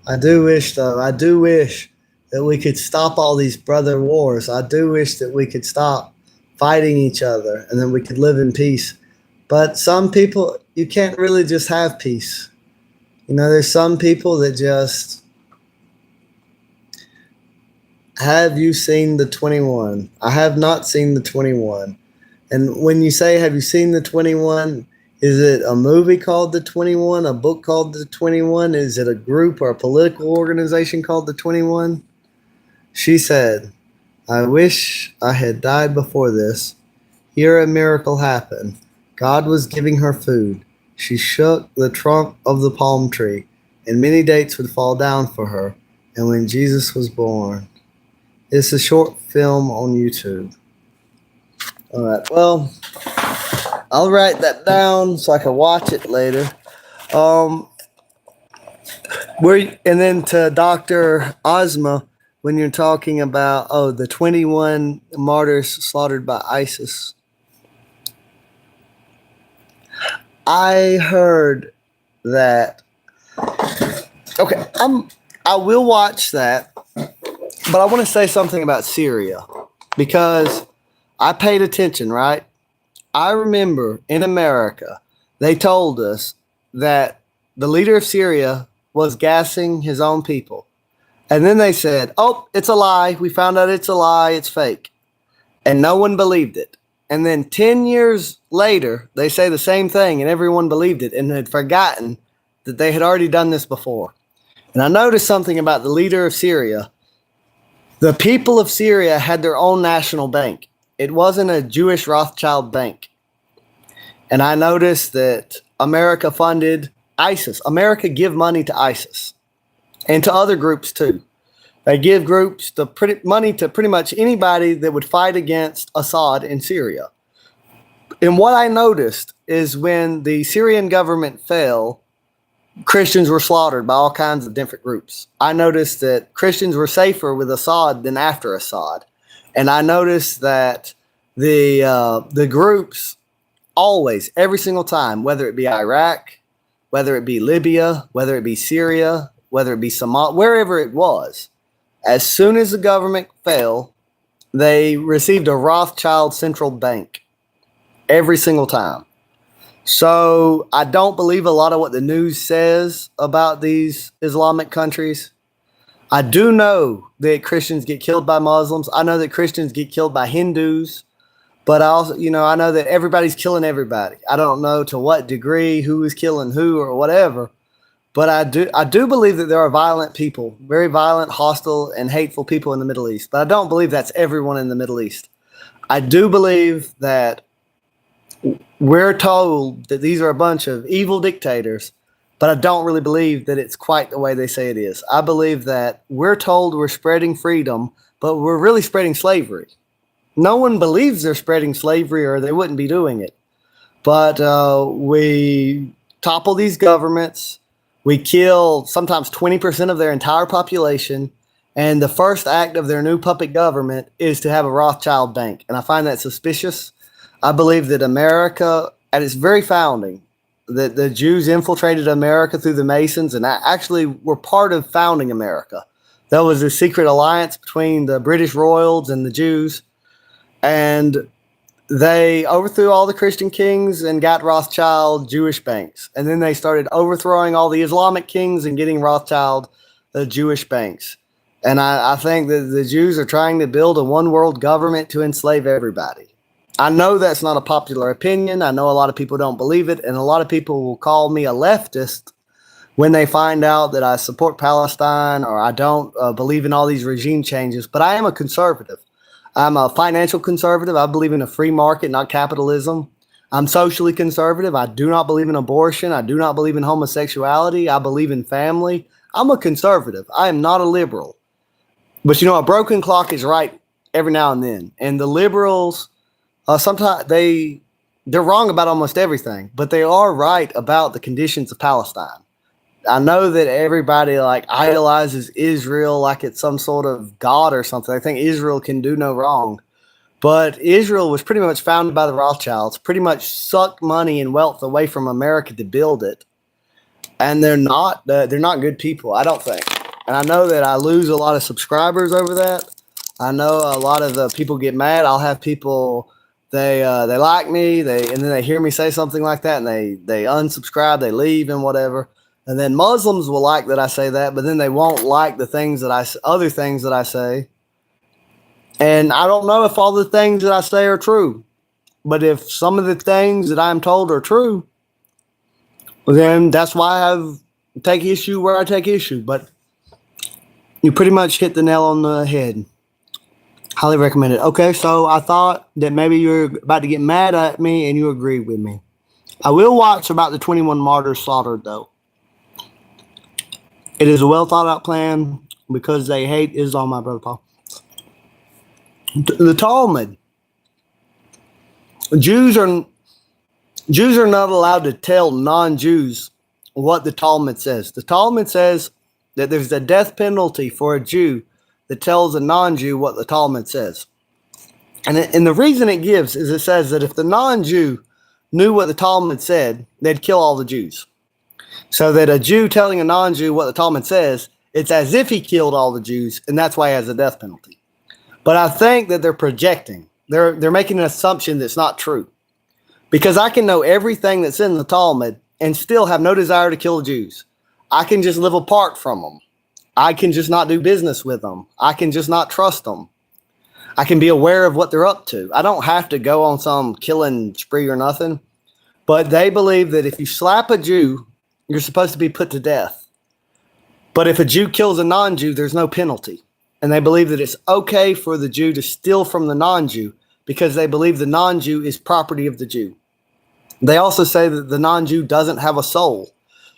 I do wish that we could stop all these brother wars. I do wish that we could stop fighting each other and then we could live in peace. But some people, you can't really just have peace. You know, there's some people that just, have you seen the 21? I have not seen the 21. And when you say, have you seen the 21? Is it a movie called The 21? A book called The 21? Is it a group or a political organization called The 21? She said, I wish I had died before this. Here a miracle happened. God was giving her food. She shook the trunk of the palm tree, and many dates would fall down for her. And when Jesus was born. It's a short film on YouTube. All right, well, I'll write that down so I can watch it later. And then to Dr. Ozma, when you're talking about, the 21 martyrs slaughtered by ISIS. I heard that. Okay, I will watch that, but I want to say something about Syria because I paid attention, right? I remember in America, they told us that the leader of Syria was gassing his own people. And then they said, oh, it's a lie. We found out it's a lie. It's fake. And no one believed it. And then 10 years later, they say the same thing and everyone believed it and had forgotten that they had already done this before. And I noticed something about the leader of Syria. The people of Syria had their own national bank. It wasn't a Jewish Rothschild bank. And I noticed that America funded ISIS. America give money to ISIS and to other groups too. They give groups money to pretty much anybody that would fight against Assad in Syria. And what I noticed is when the Syrian government fell, Christians were slaughtered by all kinds of different groups. I noticed that Christians were safer with Assad than after Assad. And I noticed that the groups always, every single time, whether it be Iraq, whether it be Libya, whether it be Syria, whether it be Somalia, wherever it was, as soon as the government fell, they received a Rothschild central bank every single time. So I don't believe a lot of what the news says about these Islamic countries. I do know that Christians get killed by Muslims. I know that Christians get killed by Hindus. But I also, I know that everybody's killing everybody. I don't know to what degree, who is killing who or whatever. But I do believe that there are violent people, very violent, hostile, and hateful people in the Middle East. But I don't believe that's everyone in the Middle East. I do believe that we're told that these are a bunch of evil dictators, but I don't really believe that it's quite the way they say it is. I believe that we're told we're spreading freedom, but we're really spreading slavery. No one believes they're spreading slavery or they wouldn't be doing it. But we topple these governments. We kill sometimes 20% of their entire population. And the first act of their new puppet government is to have a Rothschild bank. And I find that suspicious. I believe that America, at its very founding, that the Jews infiltrated America through the Masons and actually were part of founding America. There was a secret alliance between the British royals and the Jews. And they overthrew all the Christian kings and got Rothschild Jewish banks. And then they started overthrowing all the Islamic kings and getting Rothschild Jewish banks. And I think that the Jews are trying to build a one world government to enslave everybody. I know that's not a popular opinion. I know a lot of people don't believe it. And a lot of people will call me a leftist when they find out that I support Palestine or I don't believe in all these regime changes. But I am a conservative. I'm a financial conservative. I believe in a free market, not capitalism. I'm socially conservative. I do not believe in abortion. I do not believe in homosexuality. I believe in family. I'm a conservative. I am not a liberal. But a broken clock is right every now and then. And the liberals, sometimes they're wrong about almost everything, but they are right about the conditions of Palestine. I know that everybody idolizes Israel like it's some sort of god or something. I think Israel can do no wrong. But Israel was pretty much founded by the Rothschilds, pretty much sucked money and wealth away from America to build it. And they're not good people, I don't think. And I know that I lose a lot of subscribers over that. I know a lot of the people get mad. I'll have people, they like me, and then they hear me say something like that, and they unsubscribe, they leave and whatever. And then Muslims will like that I say that, but then they won't like the other things that I say. And I don't know if all the things that I say are true, but if some of the things that I'm told are true, then that's why I take issue where I take issue. But you pretty much hit the nail on the head. Highly recommend it. Okay, so I thought that maybe you're about to get mad at me and you agree with me. I will watch about the 21 martyrs slaughtered, though. It is a well thought out plan because they hate Islam, my brother Paul. The Talmud. Jews are not allowed to tell non-Jews what the Talmud says. The Talmud says that there's a death penalty for a Jew that tells a non-Jew what the Talmud says. And the reason it gives is it says that if the non-Jew knew what the Talmud said, they'd kill all the Jews. So that a Jew telling a non-Jew what the Talmud says, it's as if he killed all the Jews, and that's why he has a death penalty. But I think that they're projecting. They're making an assumption that's not true. Because I can know everything that's in the Talmud and still have no desire to kill Jews. I can just live apart from them. I can just not do business with them. I can just not trust them. I can be aware of what they're up to. I don't have to go on some killing spree or nothing. But they believe that if you slap a Jew, you're supposed to be put to death. But if a Jew kills a non-Jew, there's no penalty. And they believe that it's okay for the Jew to steal from the non-Jew because they believe the non-Jew is property of the Jew. They also say that the non-Jew doesn't have a soul.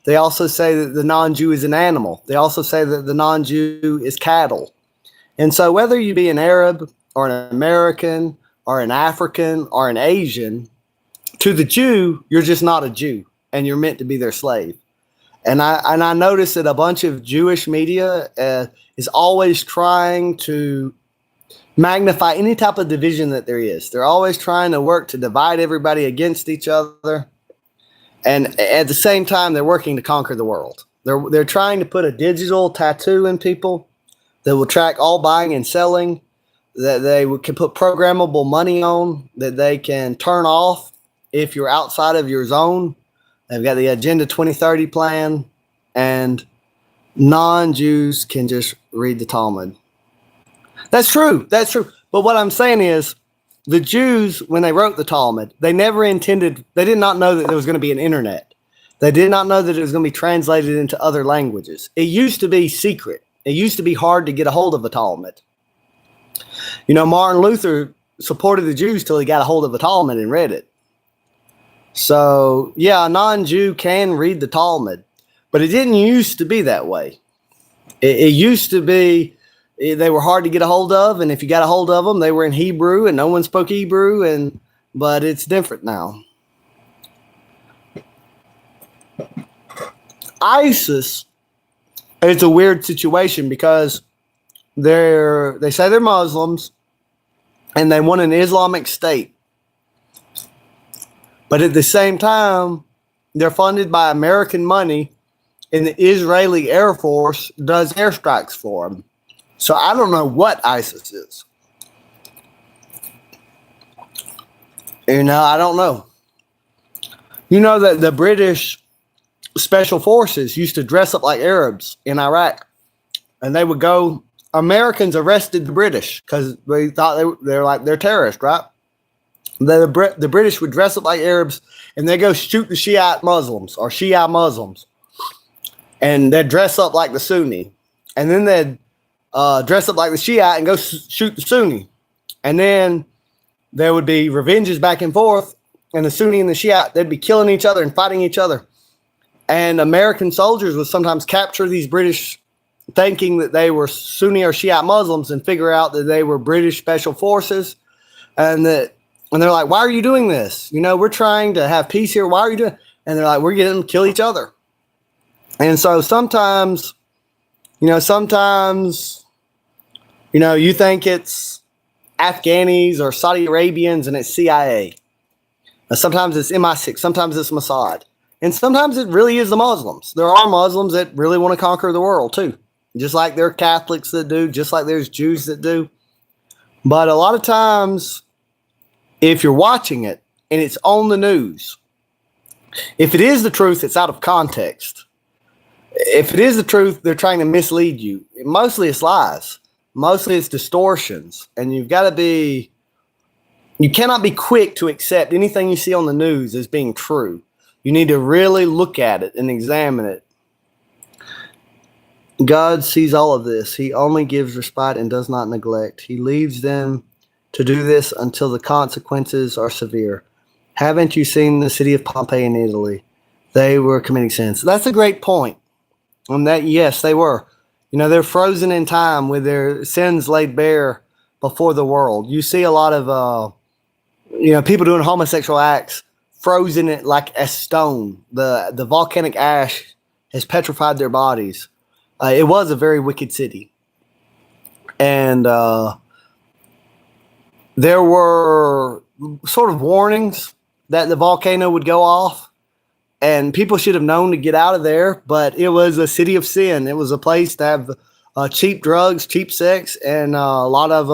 They also say that the non-Jew is an animal. They also say that the non-Jew is cattle. And so whether you be an Arab or an American or an African or an Asian, to the Jew, you're just not a Jew, and you're meant to be their slave. And I notice that a bunch of Jewish media is always trying to magnify any type of division that there is. They're always trying to work to divide everybody against each other. And at the same time, they're working to conquer the world. They're trying to put a digital tattoo in people that will track all buying and selling, that they can put programmable money on, that they can turn off if you're outside of your zone. They've got the Agenda 2030 plan, and non-Jews can just read the Talmud. That's true. That's true. But what I'm saying is, the Jews, when they wrote the Talmud, they did not know that there was going to be an internet. They did not know that it was going to be translated into other languages. It used to be secret. It used to be hard to get a hold of a Talmud. You know, Martin Luther supported the Jews till he got a hold of the Talmud and read it. So, yeah, a non-Jew can read the Talmud, but it didn't used to be that way. It used to be they were hard to get a hold of, and if you got a hold of them, they were in Hebrew, and no one spoke Hebrew, but it's different now. ISIS is a weird situation because they say they're Muslims, and they want an Islamic state. But at the same time, they're funded by American money, and the Israeli Air Force does airstrikes for them. So I don't know what ISIS is. You know, I don't know. You know that the British Special Forces used to dress up like Arabs in Iraq. And they would go, Americans arrested the British because they thought they're terrorists, right? The British would dress up like Arabs and they go shoot the Shiite Muslims or Shia Muslims. And they'd dress up like the Sunni. And then they'd dress up like the Shiite and go shoot the Sunni. And then there would be revenges back and forth. And the Sunni and the Shiite, they'd be killing each other and fighting each other. And American soldiers would sometimes capture these British thinking that they were Sunni or Shiite Muslims and figure out that they were British Special Forces. And they're like, why are you doing this? You know, we're trying to have peace here. Why are you doing it? And they're like, we're getting them to kill each other. And so sometimes, you think it's Afghanis or Saudi Arabians and it's CIA. Sometimes it's MI6. Sometimes it's Mossad. And sometimes it really is the Muslims. There are Muslims that really want to conquer the world too. Just like there are Catholics that do, just like there's Jews that do. But a lot of times, if you're watching it and it's on the news, if it is the truth, it's out of context. If it is the truth, they're trying to mislead you. Mostly it's lies. Mostly it's distortions. And you cannot be quick to accept anything you see on the news as being true. You need to really look at it and examine it. God sees all of this. He only gives respite and does not neglect. He leaves them to do this until the consequences are severe. Haven't you seen the city of Pompeii in Italy? They were committing sins. That's a great point. And that, yes, they were. You know, they're frozen in time with their sins laid bare before the world. You see a lot of, people doing homosexual acts frozen it like a stone. The volcanic ash has petrified their bodies. It was a very wicked city. And there were sort of warnings that the volcano would go off. And people should have known to get out of there. But it was a city of sin. It was a place to have cheap drugs, cheap sex, and a lot of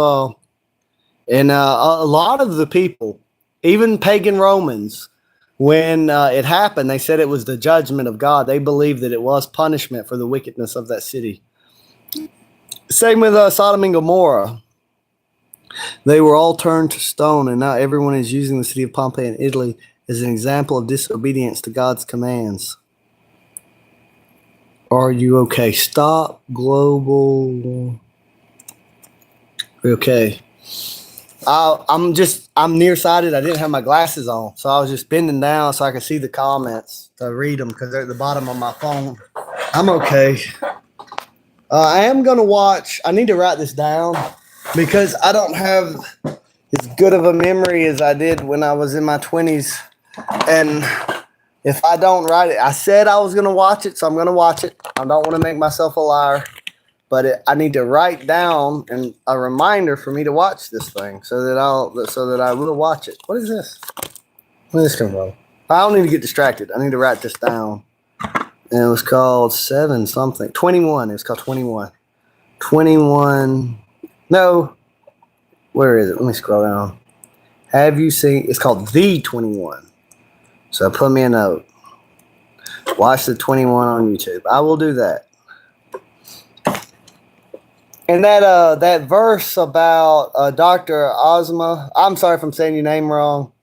the people, even pagan Romans, when it happened, they said it was the judgment of God. They believed that it was punishment for the wickedness of that city. Same with Sodom and Gomorrah. They were all turned to stone, and now everyone is using the city of Pompeii in Italy as an example of disobedience to God's commands. Are you okay? Stop global. Okay. I'm nearsighted. I didn't have my glasses on, so I was just bending down so I could see the comments to read them because they're at the bottom of my phone. I'm okay. I am going to watch. I need to write this down because I don't have as good of a memory as I did when I was in my 20s. And if I don't write it, I said I was going to watch it, so I'm going to watch it. I don't want to make myself a liar. But I need to write down and a reminder for me to watch this thing so that I will watch it. What is this? Where did this come from? I don't need to get distracted. I need to write this down. And it was called 7 something. 21. It was called 21. 21. No. Where is it? Let me scroll down. Have you seen? It's called The 21. So put me a note. Watch the 21 on YouTube. I will do that. And that verse about Dr. Ozma, I'm sorry if I'm saying your name wrong.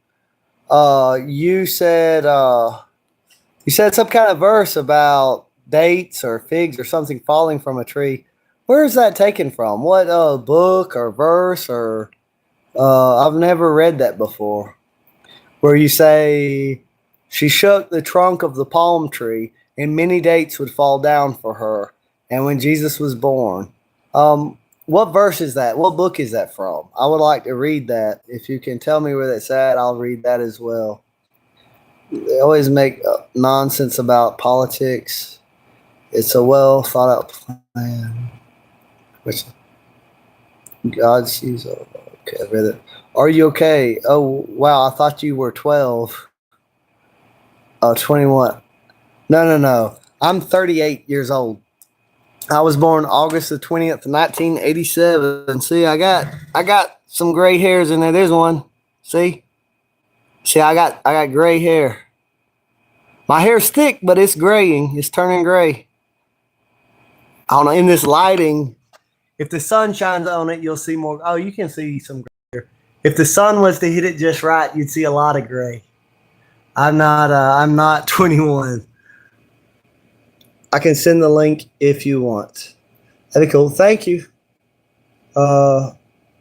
You said some kind of verse about dates or figs or something falling from a tree. Where is that taken from? What book or verse or I've never read that before. Where you say she shook the trunk of the palm tree and many dates would fall down for her. And when Jesus was born. What verse is that? What book is that from? I would like to read that. If you can tell me where that's at, I'll read that as well. They always make nonsense about politics. It's a well thought out plan. Which God sees. Okay, I read it. Are you okay? Oh, wow. I thought you were 12. 21. No. I'm 38 years old. I was born August the 20th, 1987. See, I got some gray hairs in there. There's one. See, I got gray hair. My hair's thick, but it's graying. It's turning gray. I don't know. In this lighting, if the sun shines on it, you'll see more. Oh, you can see some gray hair. If the sun was to hit it just right, you'd see a lot of gray. I'm not 21. I can send the link if you want. That'd be cool. Thank you. Oh,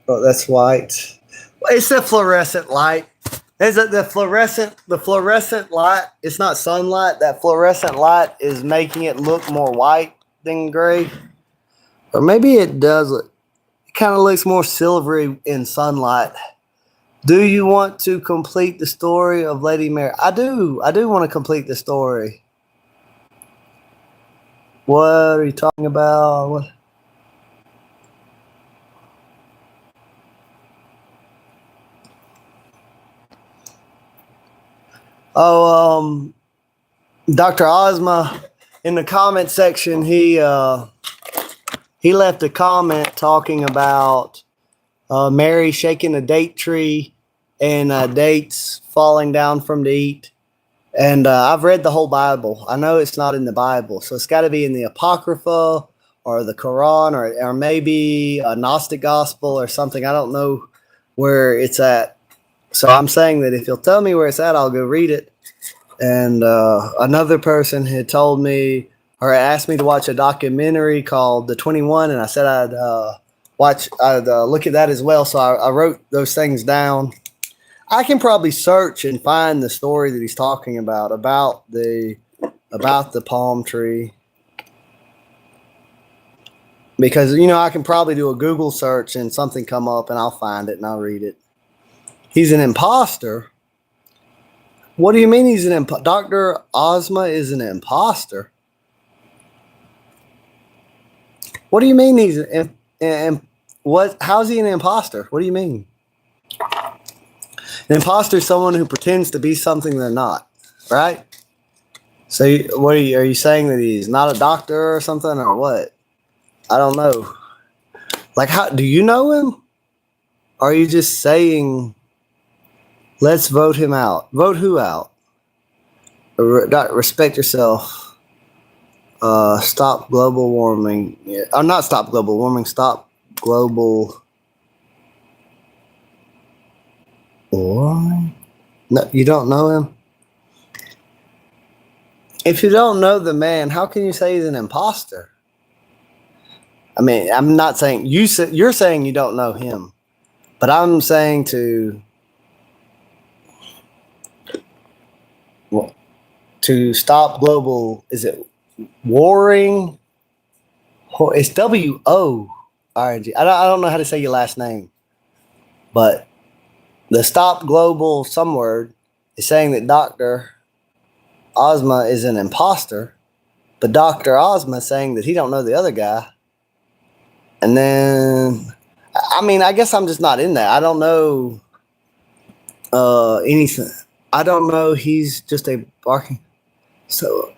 that's white. It's the fluorescent light. Is it the fluorescent light? It's not sunlight. That fluorescent light is making it look more white than gray. Or maybe it does. It kind of looks more silvery in sunlight. Do you want to complete the story of Lady Mary? I do. I do want to complete the story. What are you talking about? What? Oh, Dr. Ozma, in the comment section, he left a comment talking about Mary shaking a date tree and dates falling down from the eat. And I've read the whole Bible. I know it's not in the Bible, so it's got to be in the Apocrypha or the Quran or maybe a Gnostic Gospel or something. I don't know where it's at. So I'm saying that if you'll tell me where it's at, I'll go read it. And another person had told me or asked me to watch a documentary called The 21, and I said I'd look at that as well. So I wrote those things down. I can probably search and find the story that he's talking about the palm tree. Because, I can probably do a Google search and something come up and I'll find it and I'll read it. He's an imposter. What do you mean he's an imposter? Dr. Ozma is an imposter. What do you mean he's how's he an imposter? What do you mean? An imposter is someone who pretends to be something they're not, right? So what are you saying that he's not a doctor or something or what? I don't know. Like, how do you know him? Or are you just saying, let's vote him out? Vote who out? Respect yourself. Stop global warming. Yeah. Or not stop global warming. Stop global warming. No, you don't know him? If you don't know the man, how can you say he's an imposter? I mean, I'm not saying you're saying you don't know him, but I'm saying to stop global. Is it warring? It's WORG. I don't know how to say your last name, but the stop global some word is saying that Dr. Ozma is an imposter, but Dr. Ozma is saying that he don't know the other guy. And then, I mean, I guess I'm just not in that. I don't know anything. I don't know. He's just a barking. So,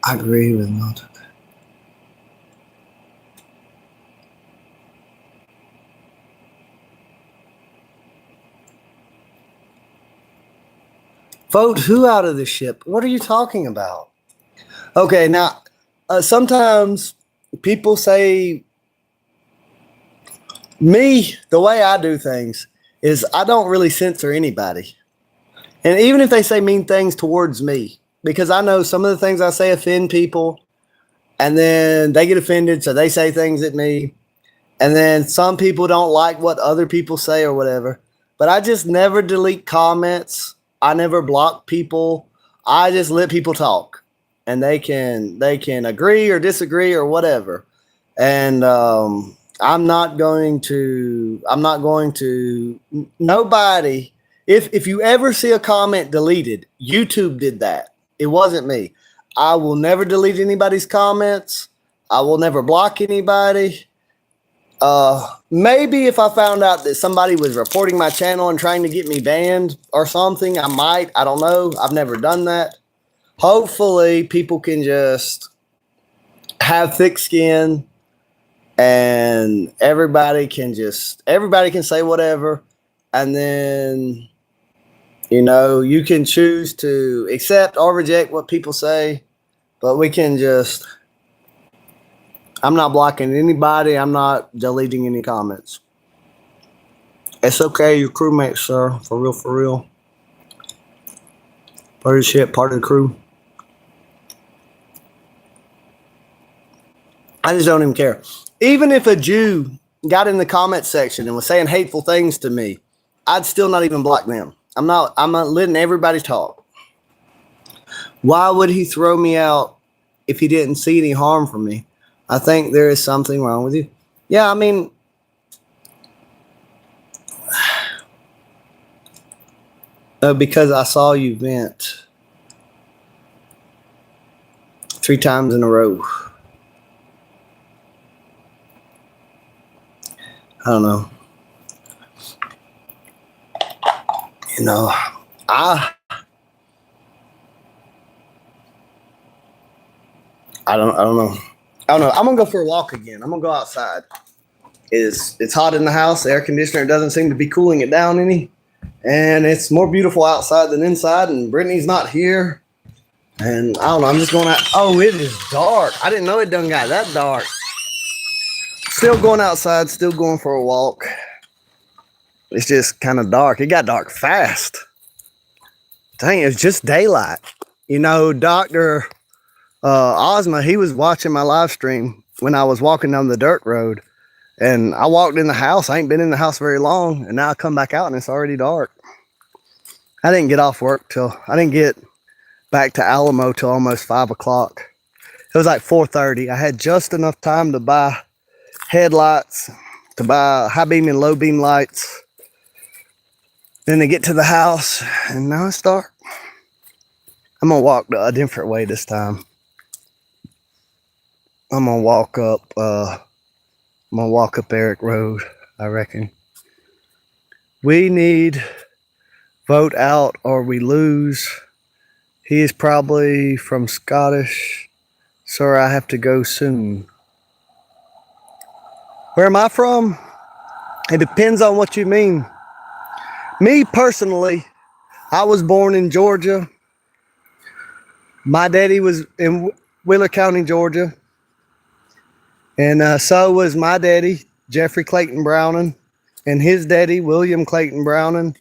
I agree with Milton. Vote who out of the ship? What are you talking about? Okay, now, sometimes people say, me, the way I do things is I don't really censor anybody. And even if they say mean things towards me, because I know some of the things I say offend people, and then they get offended, so they say things at me. And then some people don't like what other people say or whatever. But I just never delete comments. I never block people. I just let people talk, and they can agree or disagree or whatever. And I'm not going to nobody. If you ever see a comment deleted, YouTube did that. It wasn't me. I will never delete anybody's comments. I will never block anybody. Maybe if I found out that somebody was reporting my channel and trying to get me banned or something, I might. I don't know. I've never done that. Hopefully, people can just have thick skin, and everybody can say whatever, and then you can choose to accept or reject what people say, but we can just. I'm not blocking anybody. I'm not deleting any comments. It's okay, your crewmates, sir. For real, for real. Part of the ship, part of the crew. I just don't even care. Even if a Jew got in the comment section and was saying hateful things to me, I'd still not even block them. I'm not letting everybody talk. Why would he throw me out if he didn't see any harm from me? I think there is something wrong with you. Yeah, I mean, because I saw you vent 3 times in a row. I don't know. I don't know. I don't know. I'm gonna go for a walk again. I'm gonna go outside. It's hot in the house. The air conditioner doesn't seem to be cooling it down any, and it's more beautiful outside than inside. And Brittany's not here, and I don't know. I'm just going out. Oh, it is dark. I didn't know it done got that dark. Still going outside. Still going for a walk. It's just kind of dark. It got dark fast. Dang, it's just daylight. Dr. Ozma, he was watching my live stream when I was walking down the dirt road, and I walked in the house. I ain't been in the house very long, and now I come back out and it's already dark. I didn't get off work I didn't get back to Alamo till almost 5 o'clock. It was like 4:30. I had just enough time to buy headlights, to buy high beam and low beam lights, then to get to the house, and now it's dark. I'm gonna walk a different way this time. I'm gonna walk up Eric Road, I reckon. We need vote out or we lose. He is probably from Scottish. Sir, I have to go soon. Where am I from? It depends on what you mean. Me personally, I was born in Georgia. My daddy was in Wheeler County, Georgia. And so was my daddy, Jeffrey Clayton Browning, and his daddy, William Clayton Browning,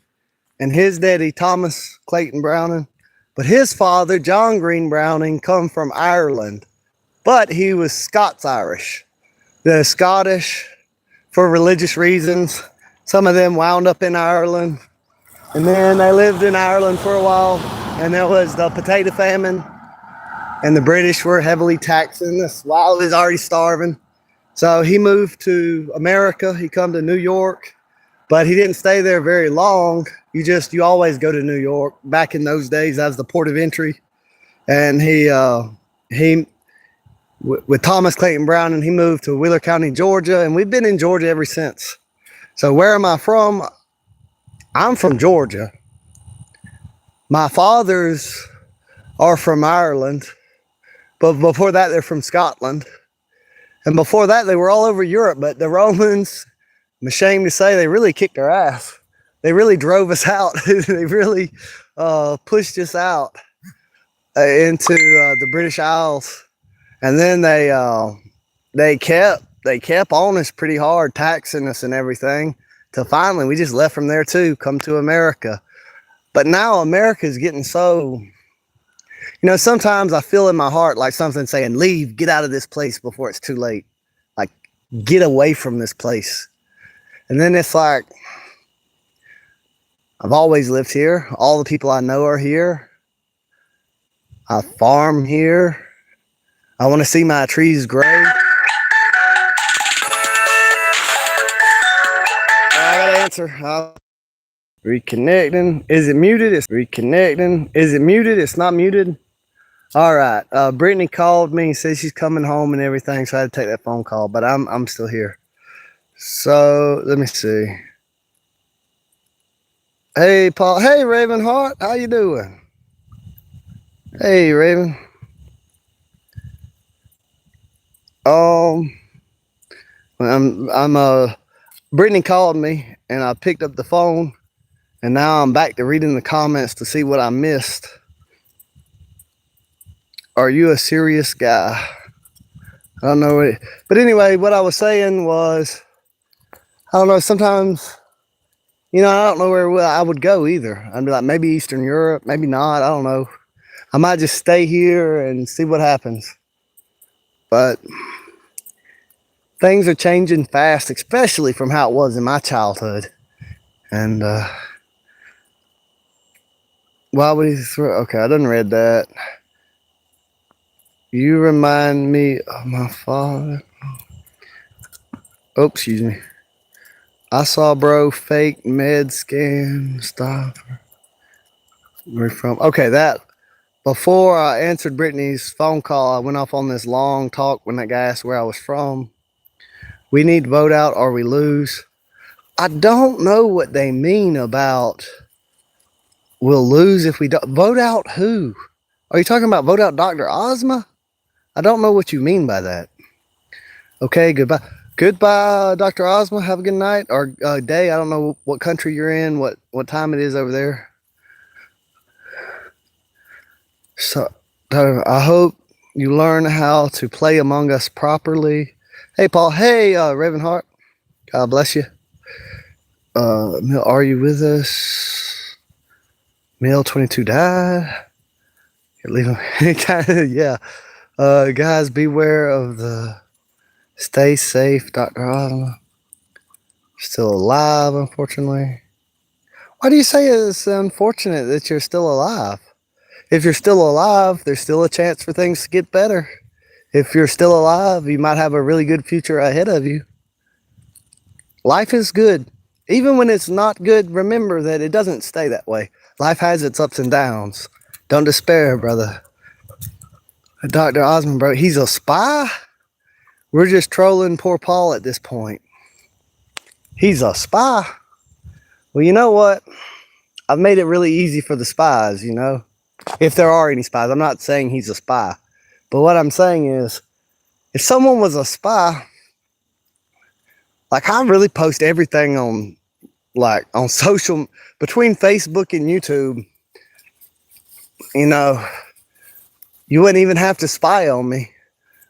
and his daddy, Thomas Clayton Browning. But his father, John Green Browning, come from Ireland. But he was Scots-Irish. The Scottish, for religious reasons, some of them wound up in Ireland. And then they lived in Ireland for a while. And there was the potato famine. And the British were heavily taxing us while he was already starving. So he moved to America. He come to New York. But he didn't stay there very long. You always go to New York. Back in those days, that was the port of entry. And he with Thomas Clayton Browning, he moved to Wheeler County, Georgia, and we've been in Georgia ever since. So where am I from? I'm from Georgia. My fathers are from Ireland, but before that, they're from Scotland. And before that, they were all over Europe, but the Romans, I'm ashamed to say, they really kicked our ass. They really drove us out. They really pushed us out into the British Isles. And then they kept on us pretty hard, taxing us and everything, till finally we just left from there too, come to America. But now America is getting so, sometimes I feel in my heart like something saying, leave, get out of this place before it's too late. Like, get away from this place. And then it's like, I've always lived here. All the people I know are here. I farm here. I want to see my trees grow. I gotta answer. Reconnecting. Is it muted? It's reconnecting. Is it muted? It's not muted. All right. Brittany called me and said she's coming home and everything, so I had to take that phone call. But I'm still here. So let me see. Hey, Paul. Hey, Ravenheart. How you doing? Hey, Raven. Brittany called me and I picked up the phone and now I'm back to reading the comments to see what I missed. Are you a serious guy? I don't know. But anyway, what I was saying was, I don't know, sometimes, I don't know where I would go either. I'd be like, maybe Eastern Europe, maybe not. I don't know. I might just stay here and see what happens. But things are changing fast, especially from how it was in my childhood. And why would he throw? Okay, I didn't read that. You remind me of my father. Oh, excuse me. I saw bro fake med scan stuff. Where from? Okay, that. Before I answered Brittany's phone call, I went off on this long talk when that guy asked where I was from. We need to vote out or we lose. I don't know what they mean about we'll lose if we don't. Vote out who? Are you talking about vote out Dr. Ozma? I don't know what you mean by that. Okay, goodbye. Goodbye, Dr. Ozma. Have a good night or day. I don't know what country you're in, what time it is over there. So I hope you learn how to play Among Us properly. Hey, Paul. Hey, Ravenheart. God bless you. Are you with us? Male 22 died. Leave him. Yeah. Guys, beware of the. Stay safe, Dr. Ozma. Still alive, unfortunately. Why do you say it's unfortunate that you're still alive? If you're still alive, there's still a chance for things to get better. If you're still alive, you might have a really good future ahead of you. Life is good. Even when it's not good, remember that it doesn't stay that way. Life has its ups and downs. Don't despair, brother. Dr. Ozma, bro, he's a spy? We're just trolling poor Paul at this point. He's a spy? Well, you know what? I've made it really easy for the spies, if there are any spies. I'm not saying he's a spy. But what I'm saying is, if someone was a spy, like I really post everything on social, between Facebook and YouTube, You wouldn't even have to spy on me.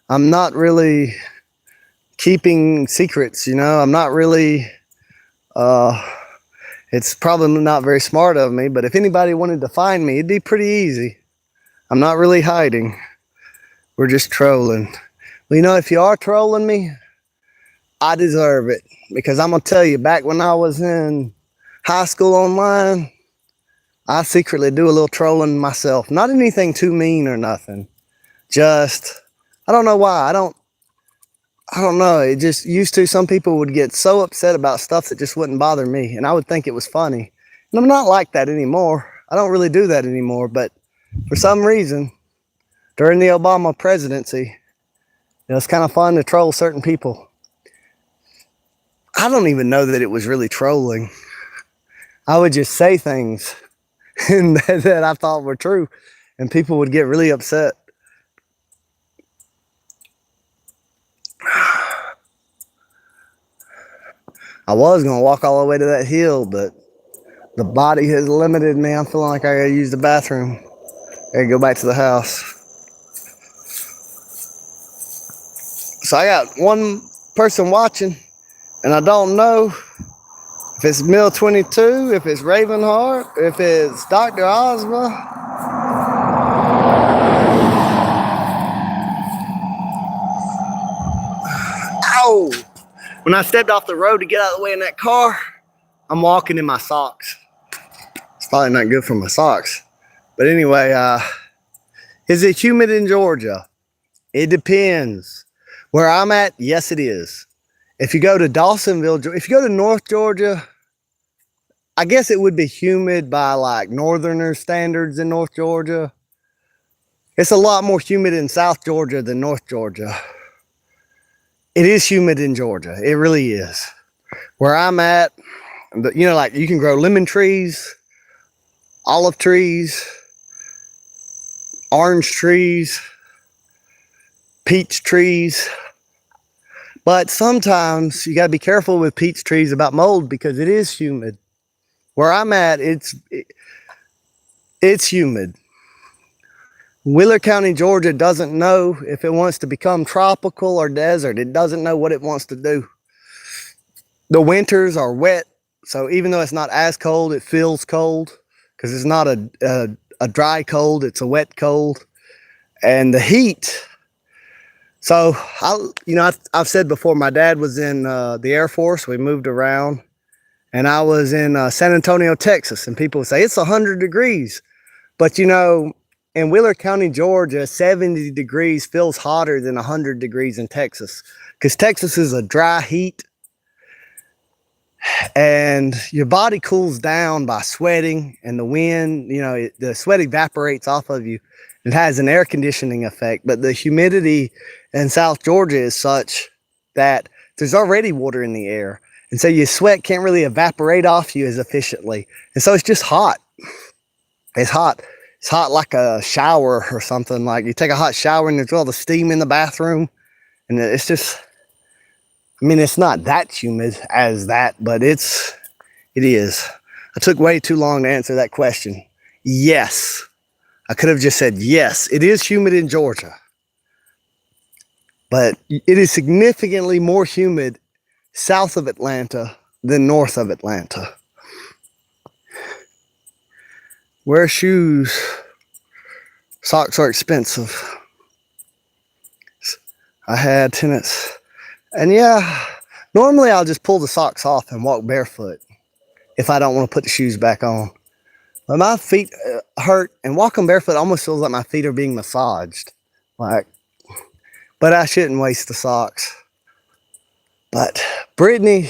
I'm not really keeping secrets, you know. I'm not really, it's probably not very smart of me, but if anybody wanted to find me, it'd be pretty easy. I'm not really hiding. We're just trolling. Well, you know, if you are trolling me, I deserve it. Because I'm going to tell you, back when I was in high school online, I secretly do a little trolling myself. Not anything too mean or nothing. Just, I don't know why. I don't know. It just used to. Some people would get so upset about stuff that just wouldn't bother me. And I would think it was funny. And I'm not like that anymore. I don't really do that anymore. But for some reason, during the Obama presidency, it was kind of fun to troll certain people. I don't even know that it was really trolling. I would just say things that I thought were true, and people would get really upset. I was going to walk all the way to that hill, but the body has limited me. I'm feeling like I got to use the bathroom. I got to go back to the house. So I got one person watching, and I don't know if it's Mill 22, if it's Ravenheart, if it's Dr. Ozma. Ow! When I stepped off the road to get out of the way in that car, I'm walking in my socks. It's probably not good for my socks. But anyway, is it humid in Georgia? It depends. Where I'm at, yes it is. If you go to Dawsonville, if you go to North Georgia, I guess it would be humid by like northerner standards in North Georgia. It's a lot more humid in South Georgia than North Georgia. It is humid in Georgia. It really is. Where I'm at, you know, like you can grow lemon trees, olive trees, orange trees, peach trees. But sometimes you got to be careful with peach trees about mold because it is humid. Where I'm at, it's humid. Wheeler County, Georgia doesn't know if it wants to become tropical or desert. It doesn't know what it wants to do. The winters are wet, so even though it's not as cold, it feels cold because it's not a dry cold, it's a wet cold. And the heat, so I've said before, my dad was in the Air Force. We moved around, and I was in San Antonio, Texas, and people would say it's 100 degrees. But you know, in Wheeler County, Georgia, 70 degrees feels hotter than 100 degrees in Texas because Texas is a dry heat, and your body cools down by sweating, and the wind, you know, the sweat evaporates off of you. It has an air conditioning effect, but the humidity in South Georgia is such that there's already water in the air. And so your sweat can't really evaporate off you as efficiently. And so it's just hot. It's hot. It's hot like a shower or something. Like you take a hot shower and there's all the steam in the bathroom. And it's just, I mean, it's not that humid as that, but it is. I took way too long to answer that question. Yes. I could have just said, yes, it is humid in Georgia. But it is significantly more humid south of Atlanta than north of Atlanta. Wear shoes. Socks are expensive. I had tenants. And yeah, normally I'll just pull the socks off and walk barefoot if I don't want to put the shoes back on. But my feet hurt, and walking barefoot almost feels like my feet are being massaged. But I shouldn't waste the socks. But Brittany,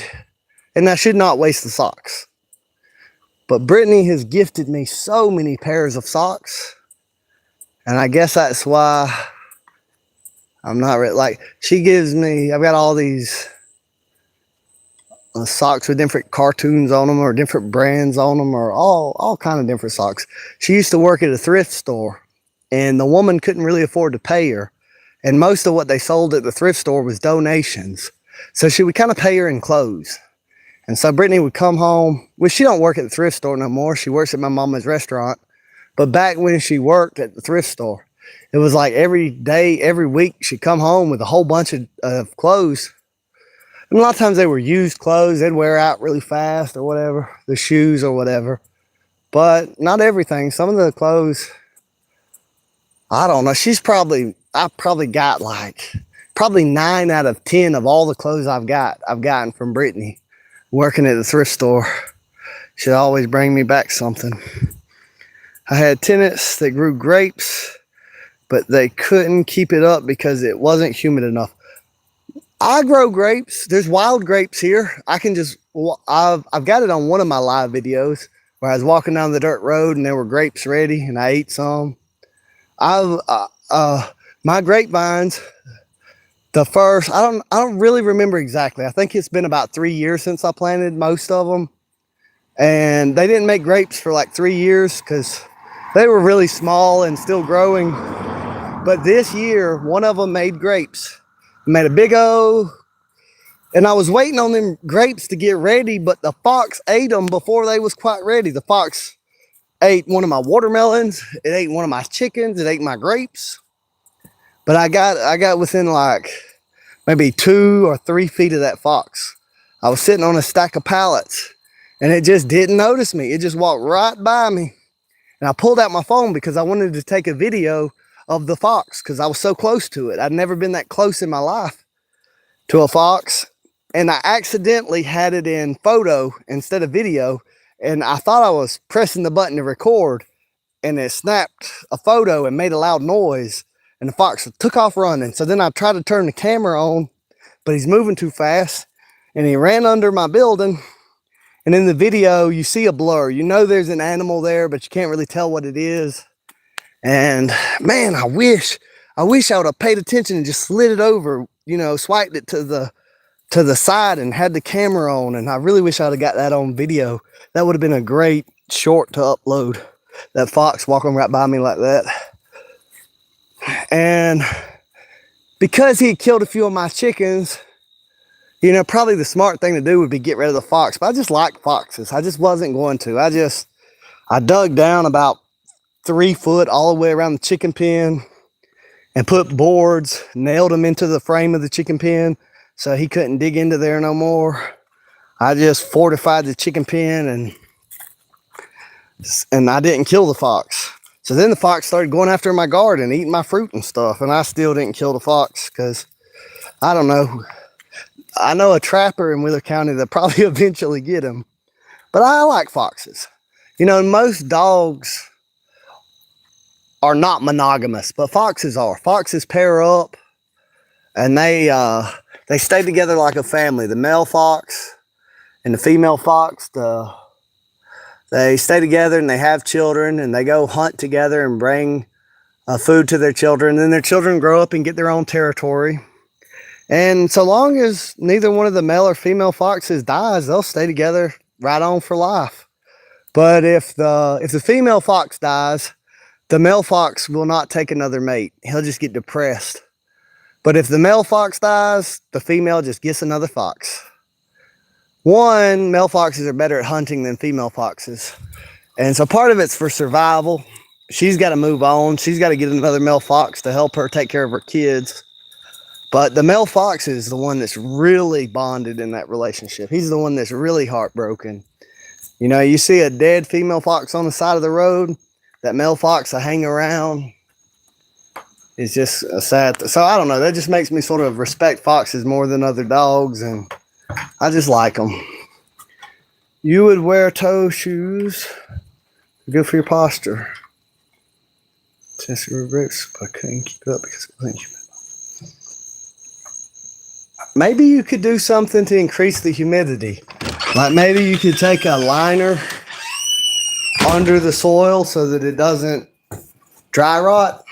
and I should not waste the socks. But Brittany has gifted me so many pairs of socks. And I guess that's why I'm not really, like, she gives me, I've got all these socks with different cartoons on them or different brands on them or all kind of different socks. She used to work at a thrift store, and the woman couldn't really afford to pay her. And most of what they sold at the thrift store was donations. So she would kind of pay her in clothes. And so Brittany would come home. Well, she don't work at the thrift store no more. She works at my mama's restaurant. But back when she worked at the thrift store, it was like every day, every week, she'd come home with a whole bunch of clothes. And a lot of times they were used clothes. They'd wear out really fast or whatever, the shoes or whatever. But not everything. Some of the clothes, I don't know. I probably got like, probably 9 out of 10 of all the clothes I've gotten from Brittany working at the thrift store. She'd always bring me back something. I had tenants that grew grapes, but they couldn't keep it up because it wasn't humid enough. I grow grapes. There's wild grapes here. I've got it on one of my live videos where I was walking down the dirt road and there were grapes ready and I ate some. My grapevines, I don't really remember exactly. I think it's been about 3 years since I planted most of them. And they didn't make grapes for like 3 years because they were really small and still growing. But this year, one of them made grapes. Made a big O. And I was waiting on them grapes to get ready, but the fox ate them before they was quite ready. The fox ate one of my watermelons. It ate one of my chickens. It ate my grapes. But I got within like maybe 2 or 3 feet of that fox. I was sitting on a stack of pallets and it just didn't notice me. It just walked right by me. And I pulled out my phone because I wanted to take a video of the fox because I was so close to it. I'd never been that close in my life to a fox. And I accidentally had it in photo instead of video. And I thought I was pressing the button to record and it snapped a photo and made a loud noise. And the fox took off running. So then I tried to turn the camera on, but he's moving too fast. And he ran under my building. And in the video, you see a blur. You know there's an animal there, but you can't really tell what it is. And man, I wish I would have paid attention and just slid it over, you know, swiped it to the side and had the camera on. And I really wish I'd have got that on video. That would have been a great short to upload. That fox walking right by me like that. And because he killed a few of my chickens, you know, probably the smart thing to do would be get rid of the fox. But I just like foxes. I just wasn't going to. I dug down about 3 foot all the way around the chicken pen and put boards, nailed them into the frame of the chicken pen so he couldn't dig into there no more. I just fortified the chicken pen and I didn't kill the fox. So then the fox started going after my garden, eating my fruit and stuff. And I still didn't kill the fox because, I don't know. I know a trapper in Wheeler County that probably eventually get him. But I like foxes. You know, most dogs are not monogamous, but foxes are. Foxes pair up and they stay together like a family. The male fox and the female fox, they stay together and they have children and they go hunt together and bring food to their children. And then their children grow up and get their own territory. And so long as neither one of the male or female foxes dies, they'll stay together right on for life. But if the female fox dies, the male fox will not take another mate. He'll just get depressed. But if the male fox dies, the female just gets another fox. Male foxes are better at hunting than female foxes. And so part of it's for survival. She's got to move on. She's got to get another male fox to help her take care of her kids. But the male fox is the one that's really bonded in that relationship. He's the one that's really heartbroken. You know, you see a dead female fox on the side of the road, that male fox will hang around. It's just a sad so I don't know, that just makes me sort of respect foxes more than other dogs, and I just like them. You would wear toe shoes. Good for your posture. Since you were bricks, but I couldn't keep it up because it wasn't humid. Maybe you could do something to increase the humidity. Like maybe you could take a liner under the soil so that it doesn't dry rot,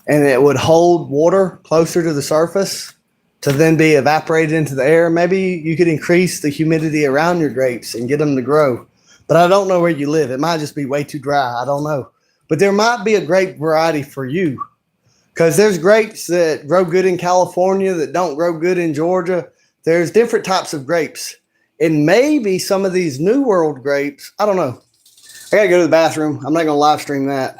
and it would hold water closer to the surface to then be evaporated into the air. Maybe you could increase the humidity around your grapes and get them to grow. But I don't know where you live. It might just be way too dry. I don't know. But there might be a grape variety for you. Because there's grapes that grow good in California that don't grow good in Georgia. There's different types of grapes. And maybe some of these New World grapes, I don't know. I got to go to the bathroom. I'm not going to live stream that.